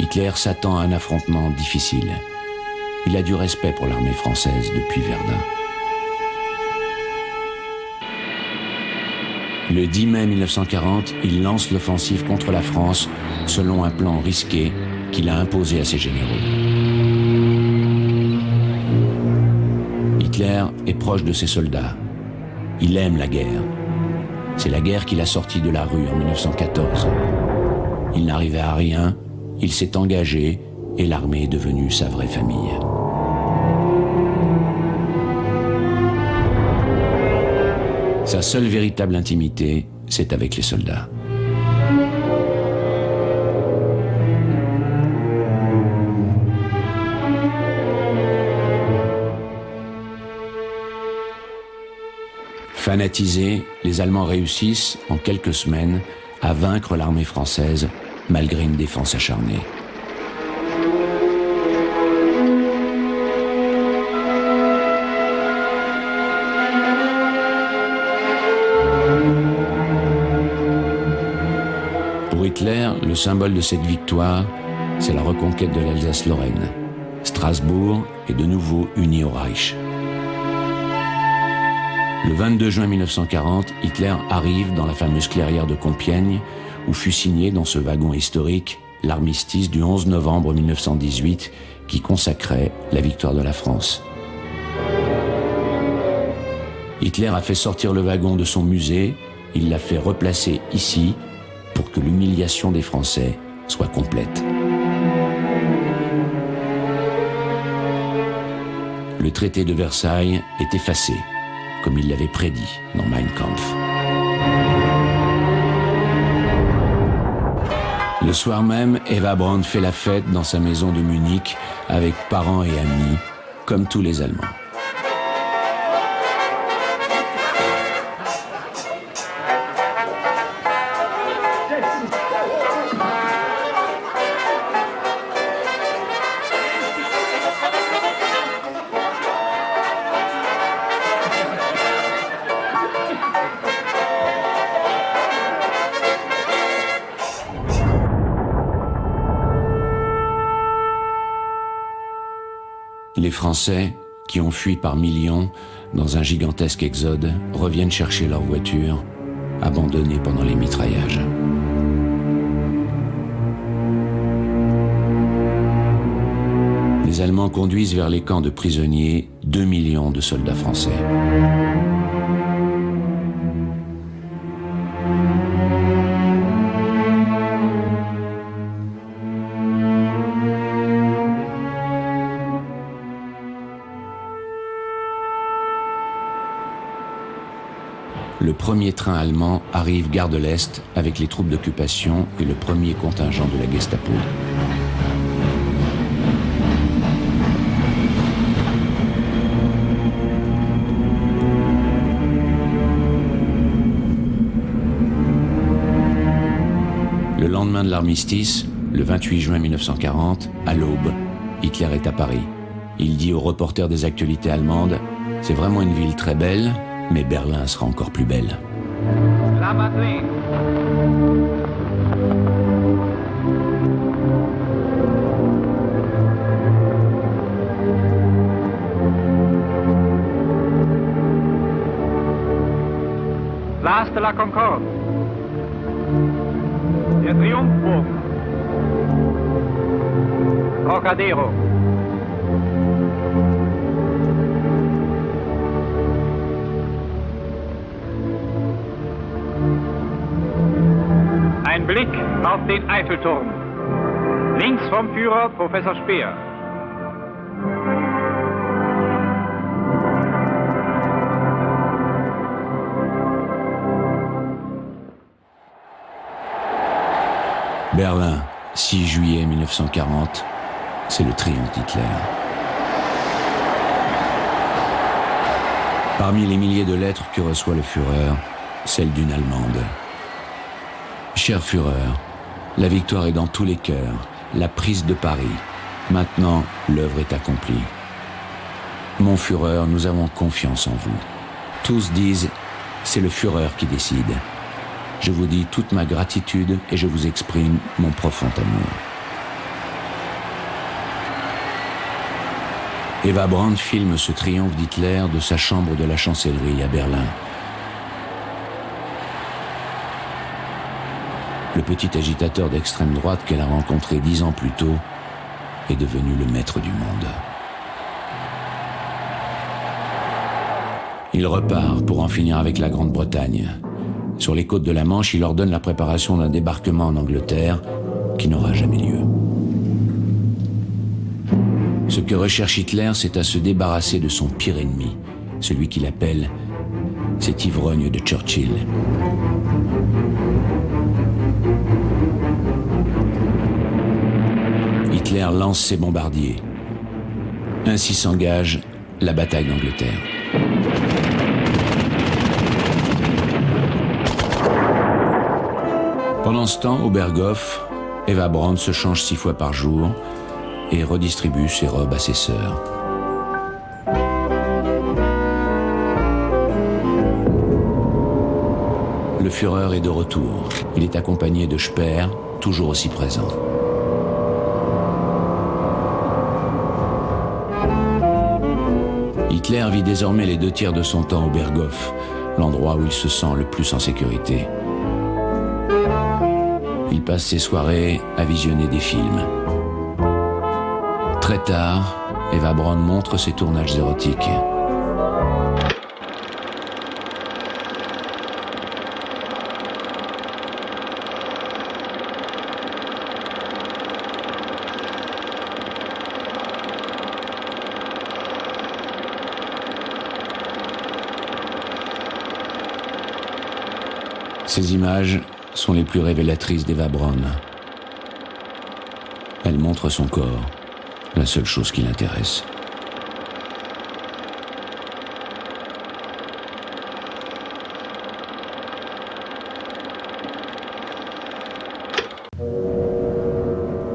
Hitler s'attend à un affrontement difficile. Il a du respect pour l'armée française depuis Verdun. Le 10 mai 1940, il lance l'offensive contre la France selon un plan risqué qu'il a imposé à ses généraux. Hitler est proche de ses soldats. Il aime la guerre. C'est la guerre qui l'a sorti de la rue en 1914. Il n'arrivait à rien, il s'est engagé et l'armée est devenue sa vraie famille. Sa seule véritable intimité, c'est avec les soldats. Fanatisés, les Allemands réussissent, en quelques semaines, à vaincre l'armée française, malgré une défense acharnée. Pour Hitler, le symbole de cette victoire, c'est la reconquête de l'Alsace-Lorraine. Strasbourg est de nouveau uni au Reich. Le 22 juin 1940, Hitler arrive dans la fameuse clairière de Compiègne, où fut signé dans ce wagon historique l'armistice du 11 novembre 1918 qui consacrait la victoire de la France. Hitler a fait sortir le wagon de son musée, il l'a fait replacer ici pour que l'humiliation des Français soit complète. Le traité de Versailles est effacé, comme il l'avait prédit dans Mein Kampf. Le soir même, Eva Braun fait la fête dans sa maison de Munich avec parents et amis, comme tous les Allemands. Les Français, qui ont fui par millions dans un gigantesque exode, reviennent chercher leurs voitures, abandonnées pendant les mitraillages. Les Allemands conduisent vers les camps de prisonniers 2 millions de soldats français. Le premier train allemand arrive gare de l'Est avec les troupes d'occupation et le premier contingent de la Gestapo. Le lendemain de l'armistice, le 28 juin 1940, à l'aube, Hitler est à Paris. Il dit aux reporters des actualités allemandes « C'est vraiment une ville très belle, mais Berlin sera encore plus belle. » La Madeleine. Place de la Concorde. Der Triumphbogen. Trocadero. Ein Blick auf den Eiffelturm. Links vom Führer Professor Speer. Berlin, 6 juillet 1940, c'est le triomphe d'Hitler. Parmi les milliers de lettres que reçoit le Führer, celle d'une Allemande. Cher Führer, la victoire est dans tous les cœurs, la prise de Paris. Maintenant, l'œuvre est accomplie. Mon Führer, nous avons confiance en vous. Tous disent, c'est le Führer qui décide. Je vous dis toute ma gratitude et je vous exprime mon profond amour. Eva Braun filme ce triomphe d'Hitler de sa chambre de la chancellerie à Berlin. Le petit agitateur d'extrême droite qu'elle a rencontré 10 ans plus tôt est devenu le maître du monde. Il repart pour en finir avec la Grande-Bretagne. Sur les côtes de la Manche, il ordonne la préparation d'un débarquement en Angleterre qui n'aura jamais lieu. Ce que recherche Hitler, c'est à se débarrasser de son pire ennemi, celui qu'il appelle cet ivrogne de Churchill. Hitler lance ses bombardiers. Ainsi s'engage la bataille d'Angleterre. Pendant ce temps, au Berghof, Eva Braun se change 6 fois par jour et redistribue ses robes à ses sœurs. Le Führer est de retour. Il est accompagné de Speer, toujours aussi présent. Hitler vit désormais les 2 tiers de son temps au Berghof, l'endroit où il se sent le plus en sécurité. Il passe ses soirées à visionner des films. Très tard, Eva Braun montre ses tournages érotiques. Ces images sont les plus révélatrices d'Eva Braun. Elle montre son corps, la seule chose qui l'intéresse.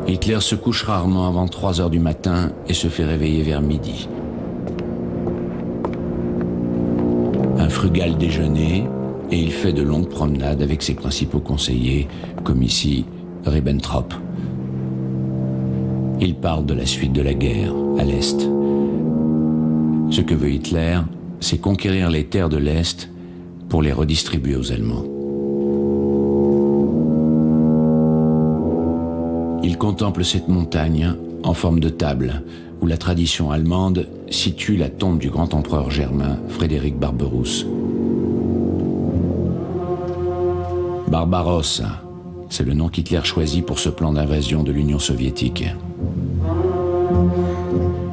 Hitler se couche rarement avant 3 heures du matin et se fait réveiller vers midi. Un frugal déjeuner, et il fait de longues promenades avec ses principaux conseillers, comme ici Ribbentrop. Il parle de la suite de la guerre, à l'Est, Ce que veut Hitler, c'est conquérir les terres de l'Est pour les redistribuer aux Allemands. Il contemple cette montagne en forme de table où la tradition allemande situe la tombe du grand empereur germain Frédéric Barberousse. Barbarossa, c'est le nom qu'Hitler choisit pour ce plan d'invasion de l'Union soviétique.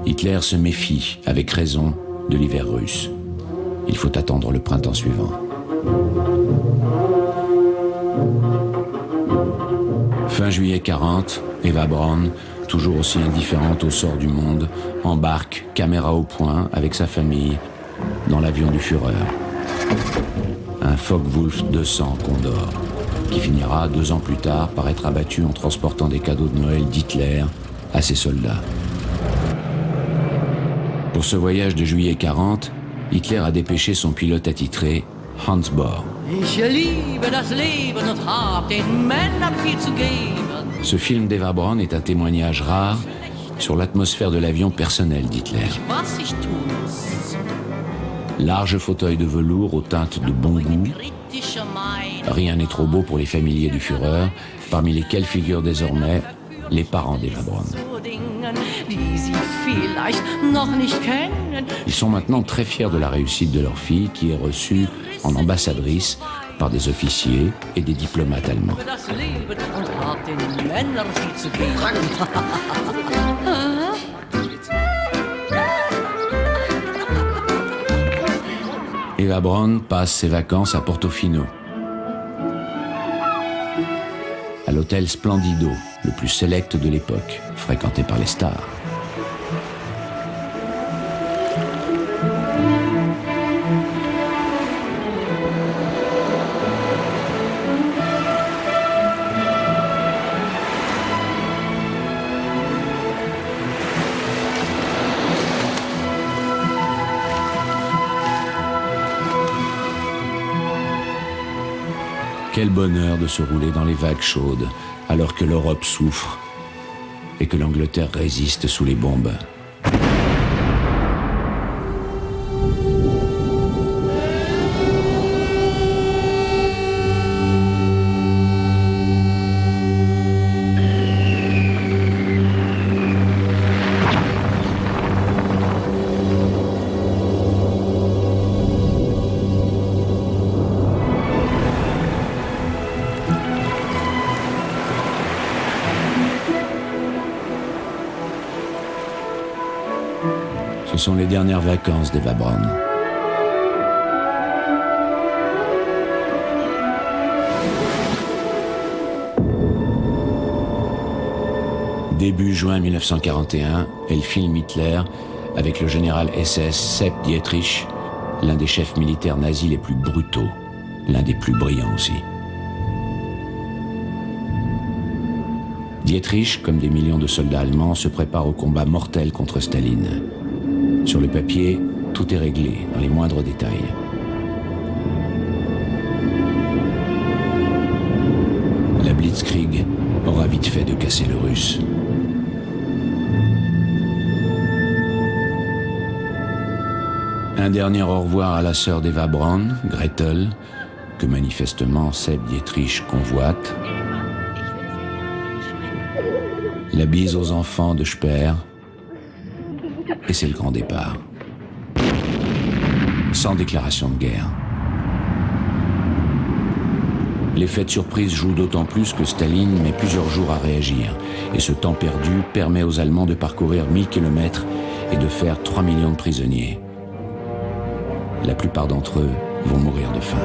Hitler se méfie, avec raison, de l'hiver russe. Il faut attendre le printemps suivant. Fin juillet 40, Eva Braun, toujours aussi indifférente au sort du monde, embarque, caméra au point, avec sa famille, dans l'avion du Führer. Un Focke-Wulf 200 Condor, qui finira 2 ans plus tard par être abattu en transportant des cadeaux de Noël d'Hitler à ses soldats. Pour ce voyage de juillet 40, Hitler a dépêché son pilote attitré, Hans Bohr. Ce film d'Eva Braun est un témoignage rare sur l'atmosphère de l'avion personnel d'Hitler. Large fauteuil de velours aux teintes de bon goût. Rien n'est trop beau pour les familiers du Führer, parmi lesquels figurent désormais les parents d'Eva Braun. Ils sont maintenant très fiers de la réussite de leur fille, qui est reçue en ambassadrice par des officiers et des diplomates allemands. Eva Braun passe ses vacances à Portofino, à l'hôtel Splendido, le plus select de l'époque, fréquenté par les stars. Quel bonheur de se rouler dans les vagues chaudes alors que l'Europe souffre et que l'Angleterre résiste sous les bombes. Ce sont les dernières vacances d'Eva Braun. Début juin 1941, elle filme Hitler avec le général SS Sepp Dietrich, l'un des chefs militaires nazis les plus brutaux, l'un des plus brillants aussi. Dietrich, comme des millions de soldats allemands, se prépare au combat mortel contre Staline. Sur le papier, tout est réglé, dans les moindres détails. La Blitzkrieg aura vite fait de casser le russe. Un dernier au revoir à la sœur d'Eva Braun, Gretel, que manifestement Sepp Dietrich convoite. La bise aux enfants de Speer. Et c'est le grand départ. Sans déclaration de guerre. L'effet de surprise joue d'autant plus que Staline met plusieurs jours à réagir. Et ce temps perdu permet aux Allemands de parcourir 1000 km et de faire 3 millions de prisonniers. La plupart d'entre eux vont mourir de faim.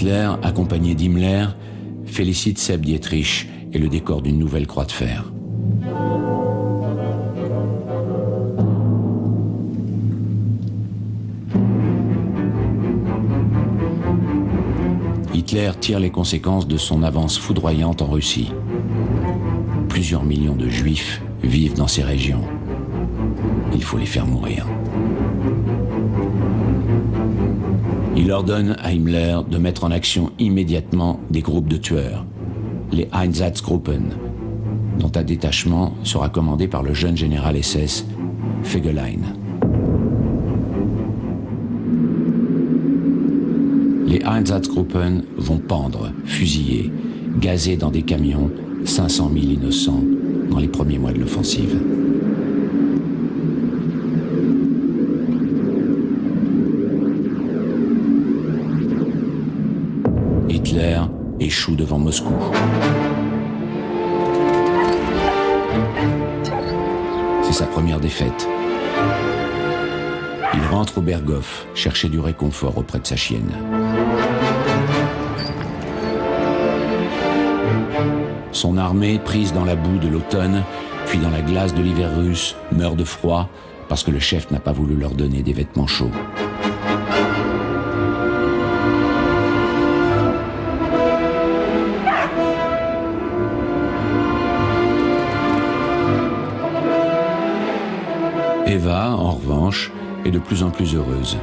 Hitler, accompagné d'Himmler, félicite Sepp Dietrich et le décore d'une nouvelle croix de fer. Hitler tire les conséquences de son avance foudroyante en Russie. Plusieurs millions de Juifs vivent dans ces régions. Il faut les faire mourir. Il ordonne à Himmler de mettre en action immédiatement des groupes de tueurs, les Einsatzgruppen, dont un détachement sera commandé par le jeune général SS Fegelein. Les Einsatzgruppen vont pendre, fusiller, gazer dans des camions 500 000 innocents dans les premiers mois de l'offensive. Hitler échoue devant Moscou. C'est sa première défaite. Il rentre au Berghof, chercher du réconfort auprès de sa chienne. Son armée, prise dans la boue de l'automne, puis dans la glace de l'hiver russe, meurt de froid parce que le chef n'a pas voulu leur donner des vêtements chauds. Eva, en revanche, est de plus en plus heureuse.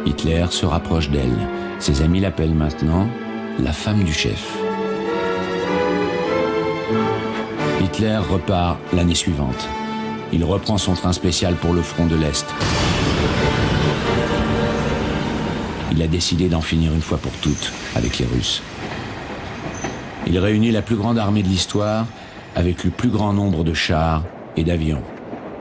Hitler se rapproche d'elle. Ses amis l'appellent maintenant la femme du chef. Hitler repart l'année suivante. Il reprend son train spécial pour le front de l'Est. Il a décidé d'en finir une fois pour toutes avec les Russes. Il réunit la plus grande armée de l'histoire avec le plus grand nombre de chars et d'avions.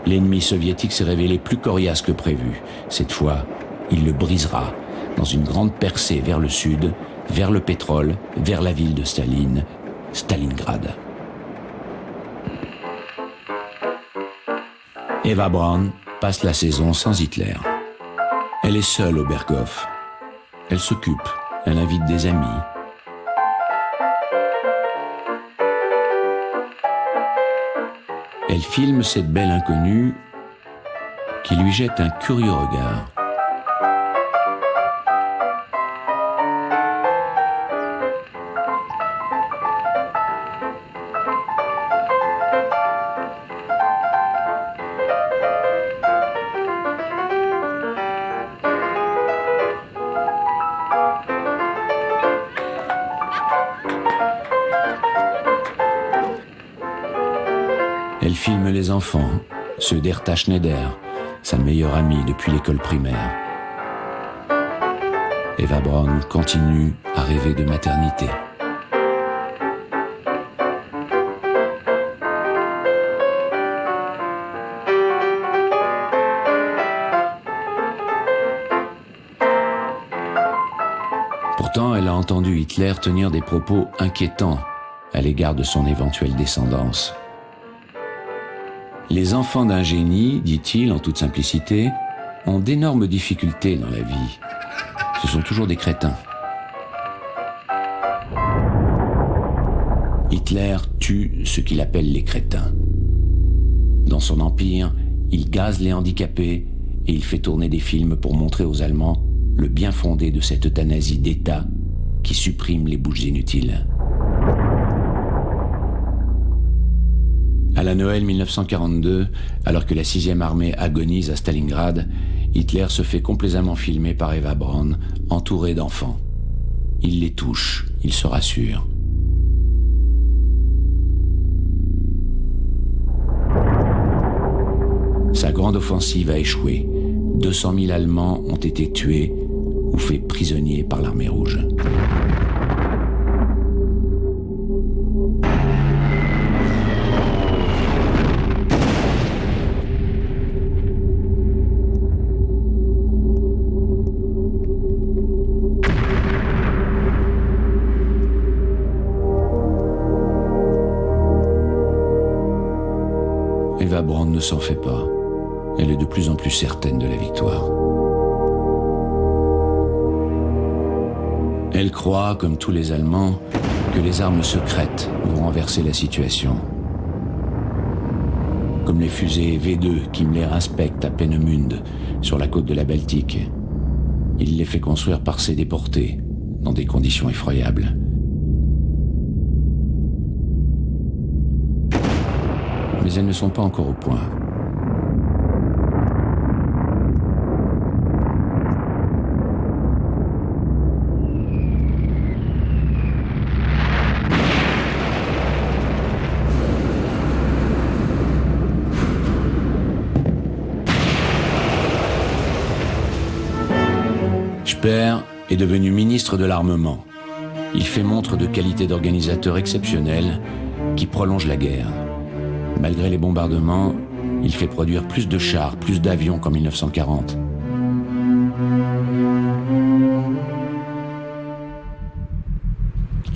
L'ennemi soviétique s'est révélé plus coriace que prévu. Cette fois, il le brisera dans une grande percée vers le sud, vers le pétrole, vers la ville de Staline, Stalingrad. Eva Braun passe la saison sans Hitler. Elle est seule au Berghof. Elle s'occupe, elle invite des amis. Elle filme cette belle inconnue qui lui jette un curieux regard. Elle filme les enfants, ceux d'Hertha Schneider, sa meilleure amie depuis l'école primaire. Eva Braun continue à rêver de maternité. Pourtant, elle a entendu Hitler tenir des propos inquiétants à l'égard de son éventuelle descendance. Les enfants d'un génie, dit-il en toute simplicité, ont d'énormes difficultés dans la vie. Ce sont toujours des crétins. Hitler tue ce qu'il appelle les crétins. Dans son empire, il gaze les handicapés et il fait tourner des films pour montrer aux Allemands le bien fondé de cette euthanasie d'État qui supprime les bouches inutiles. À la Noël 1942, alors que la 6e armée agonise à Stalingrad, Hitler se fait complaisamment filmer par Eva Braun, entourée d'enfants. Il les touche, il se rassure. Sa grande offensive a échoué. 200 000 Allemands ont été tués ou faits prisonniers par l'armée rouge. Eva Braun ne s'en fait pas. Elle est de plus en plus certaine de la victoire. Elle croit, comme tous les Allemands, que les armes secrètes vont renverser la situation. Comme les fusées V2 qu'Himmler inspecte à Peenemünde, sur la côte de la Baltique. Il les fait construire par ses déportés, dans des conditions effroyables. Mais elles ne sont pas encore au point. père est devenu ministre de l'Armement. Il fait montre de qualité d'organisateur exceptionnelle qui prolonge la guerre. Malgré les bombardements, il fait produire plus de chars, plus d'avions qu'en 1940.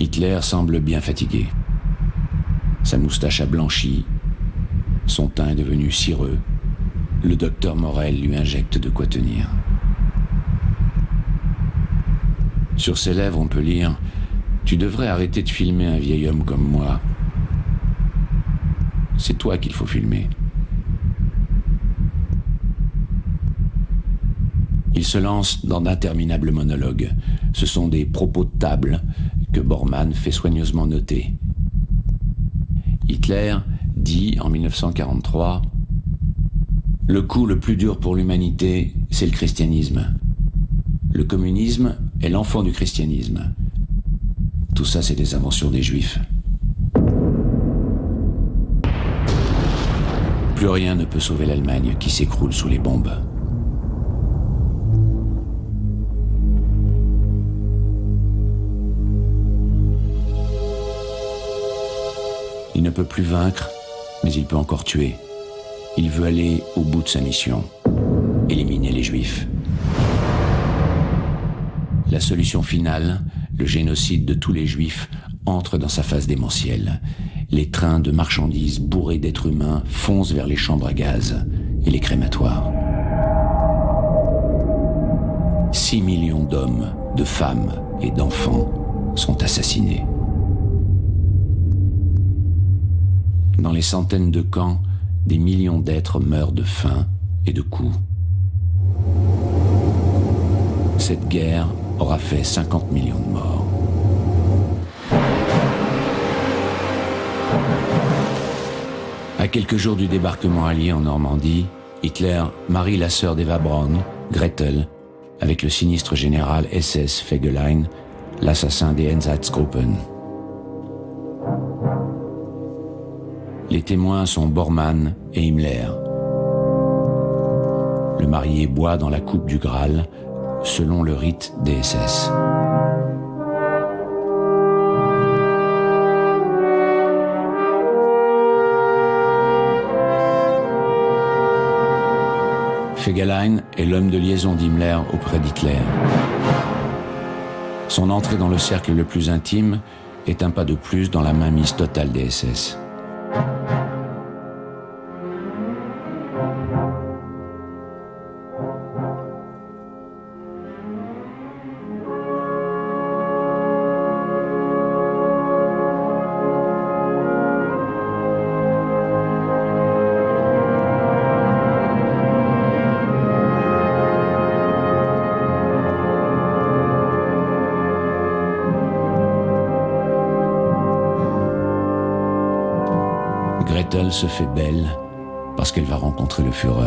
Hitler semble bien fatigué. Sa moustache a blanchi, son teint est devenu cireux. Le docteur Morel lui injecte de quoi tenir. Sur ses lèvres, on peut lire « Tu devrais arrêter de filmer un vieil homme comme moi. C'est toi qu'il faut filmer. » Il se lance dans d'interminables monologues. Ce sont des propos de table que Bormann fait soigneusement noter. Hitler dit en 1943 « Le coup le plus dur pour l'humanité, c'est le christianisme. Le communisme est l'enfant du christianisme. Tout ça, c'est des inventions des Juifs. » Plus rien ne peut sauver l'Allemagne qui s'écroule sous les bombes. Il ne peut plus vaincre, mais il peut encore tuer. Il veut aller au bout de sa mission, éliminer les Juifs. La solution finale, le génocide de tous les Juifs, entre dans sa phase démentielle. Les trains de marchandises bourrés d'êtres humains foncent vers les chambres à gaz et les crématoires. 6 millions d'hommes, de femmes et d'enfants sont assassinés. Dans les centaines de camps, des millions d'êtres meurent de faim et de coups. Cette guerre aura fait 50 millions de morts. À quelques jours du débarquement allié en Normandie, Hitler marie la sœur d'Eva Braun, Gretel, avec le sinistre général SS Fegelein, l'assassin des Einsatzgruppen. Les témoins sont Bormann et Himmler. Le marié boit dans la coupe du Graal, selon le rite des SS. Fegelein est l'homme de liaison d'Himmler auprès d'Hitler. Son entrée dans le cercle le plus intime est un pas de plus dans la mainmise totale des SS. Gretel se fait belle parce qu'elle va rencontrer le Führer.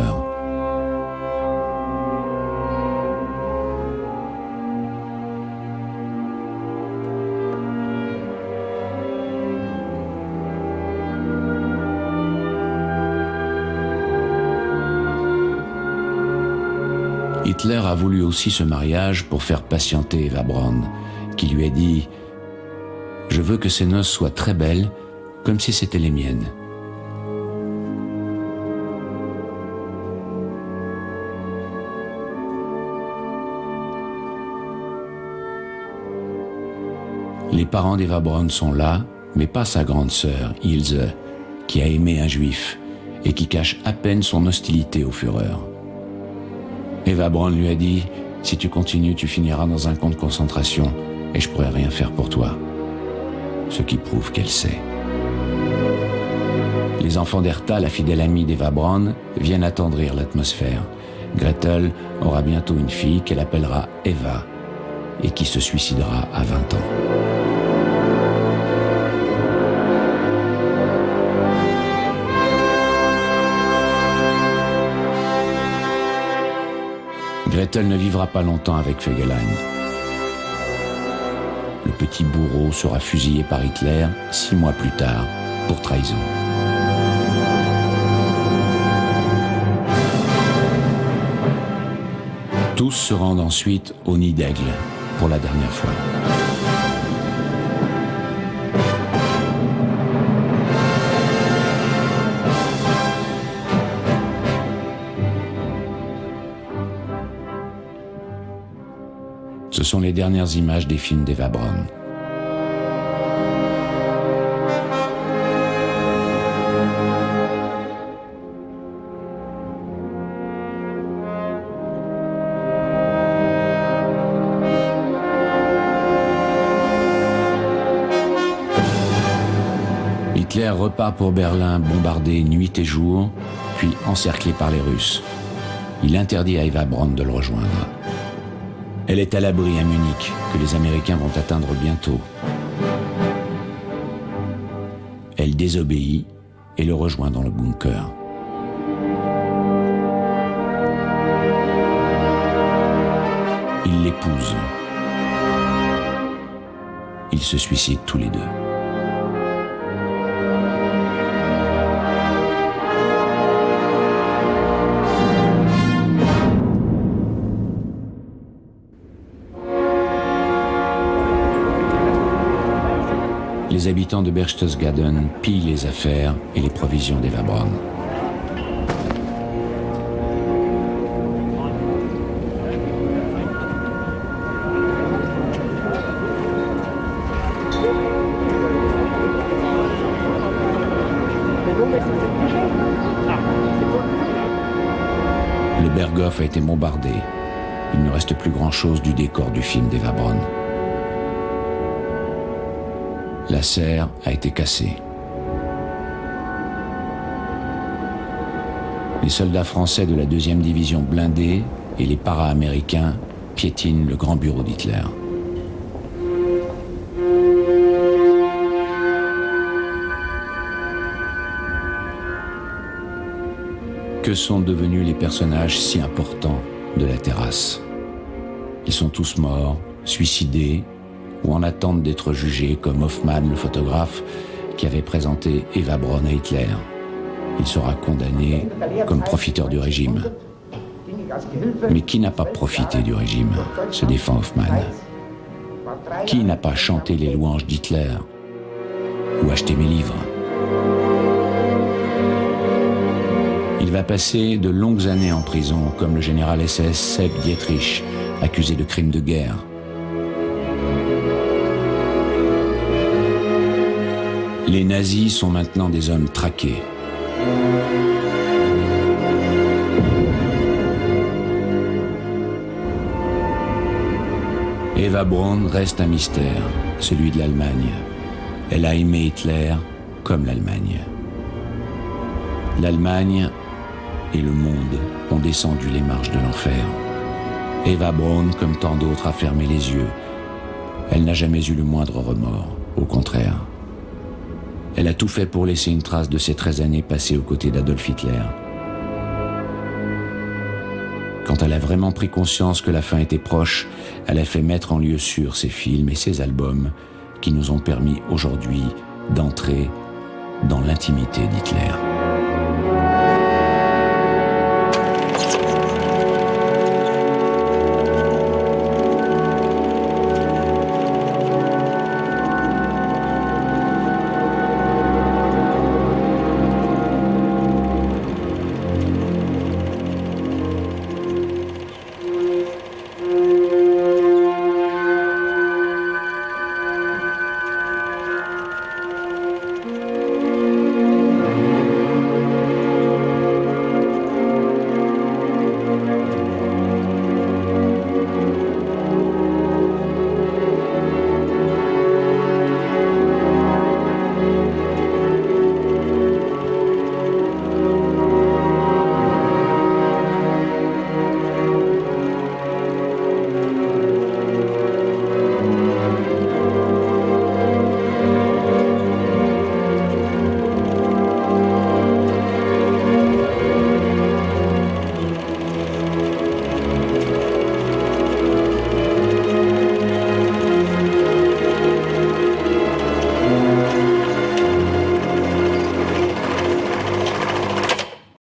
Hitler a voulu aussi ce mariage pour faire patienter Eva Braun, qui lui a dit « Je veux que ces noces soient très belles, comme si c'était les miennes. » Les parents d'Eva Braun sont là, mais pas sa grande sœur, Ilse, qui a aimé un juif et qui cache à peine son hostilité au Führer. Eva Braun lui a dit « Si tu continues, tu finiras dans un camp de concentration et je pourrai rien faire pour toi. » Ce qui prouve qu'elle sait. Les enfants d'Hertha, la fidèle amie d'Eva Braun, viennent attendrir l'atmosphère. Gretel aura bientôt une fille qu'elle appellera Eva et qui se suicidera à 20 ans. Gretel ne vivra pas longtemps avec Fegelein. Le petit bourreau sera fusillé par Hitler 6 mois plus tard pour trahison. Tous se rendent ensuite au Nid d'Aigle pour la dernière fois. Ce sont les dernières images des films d'Eva Braun. Hitler repart pour Berlin bombardé nuit et jour, puis encerclé par les Russes. Il interdit à Eva Braun de le rejoindre. Elle est à l'abri à Munich, que les Américains vont atteindre bientôt. Elle désobéit et le rejoint dans le bunker. Il l'épouse. Ils se suicident tous les deux. Les habitants de Berchtesgaden pillent les affaires et les provisions d'Eva Braun. Le Berghof a été bombardé. Il ne reste plus grand-chose du décor du film d'Eva Braun. La serre a été cassée. Les soldats français de la 2e division blindée et les para-américains piétinent le grand bureau d'Hitler. Que sont devenus les personnages si importants de la terrasse? Ils sont tous morts, suicidés, ou en attente d'être jugés, comme Hoffmann, le photographe, qui avait présenté Eva Braun à Hitler. Il sera condamné comme profiteur du régime. Mais qui n'a pas profité du régime, se défend Hoffmann. Qui n'a pas chanté les louanges d'Hitler ou acheté mes livres? Il va passer de longues années en prison, comme le général SS Sepp Dietrich, accusé de crimes de guerre. Les nazis sont maintenant des hommes traqués. Eva Braun reste un mystère, celui de l'Allemagne. Elle a aimé Hitler comme l'Allemagne. L'Allemagne et le monde ont descendu les marches de l'enfer. Eva Braun, comme tant d'autres, a fermé les yeux. Elle n'a jamais eu le moindre remords, au contraire. Elle a tout fait pour laisser une trace de ces 13 années passées aux côtés d'Adolf Hitler. Quand elle a vraiment pris conscience que la fin était proche, elle a fait mettre en lieu sûr ses films et ses albums qui nous ont permis aujourd'hui d'entrer dans l'intimité d'Hitler.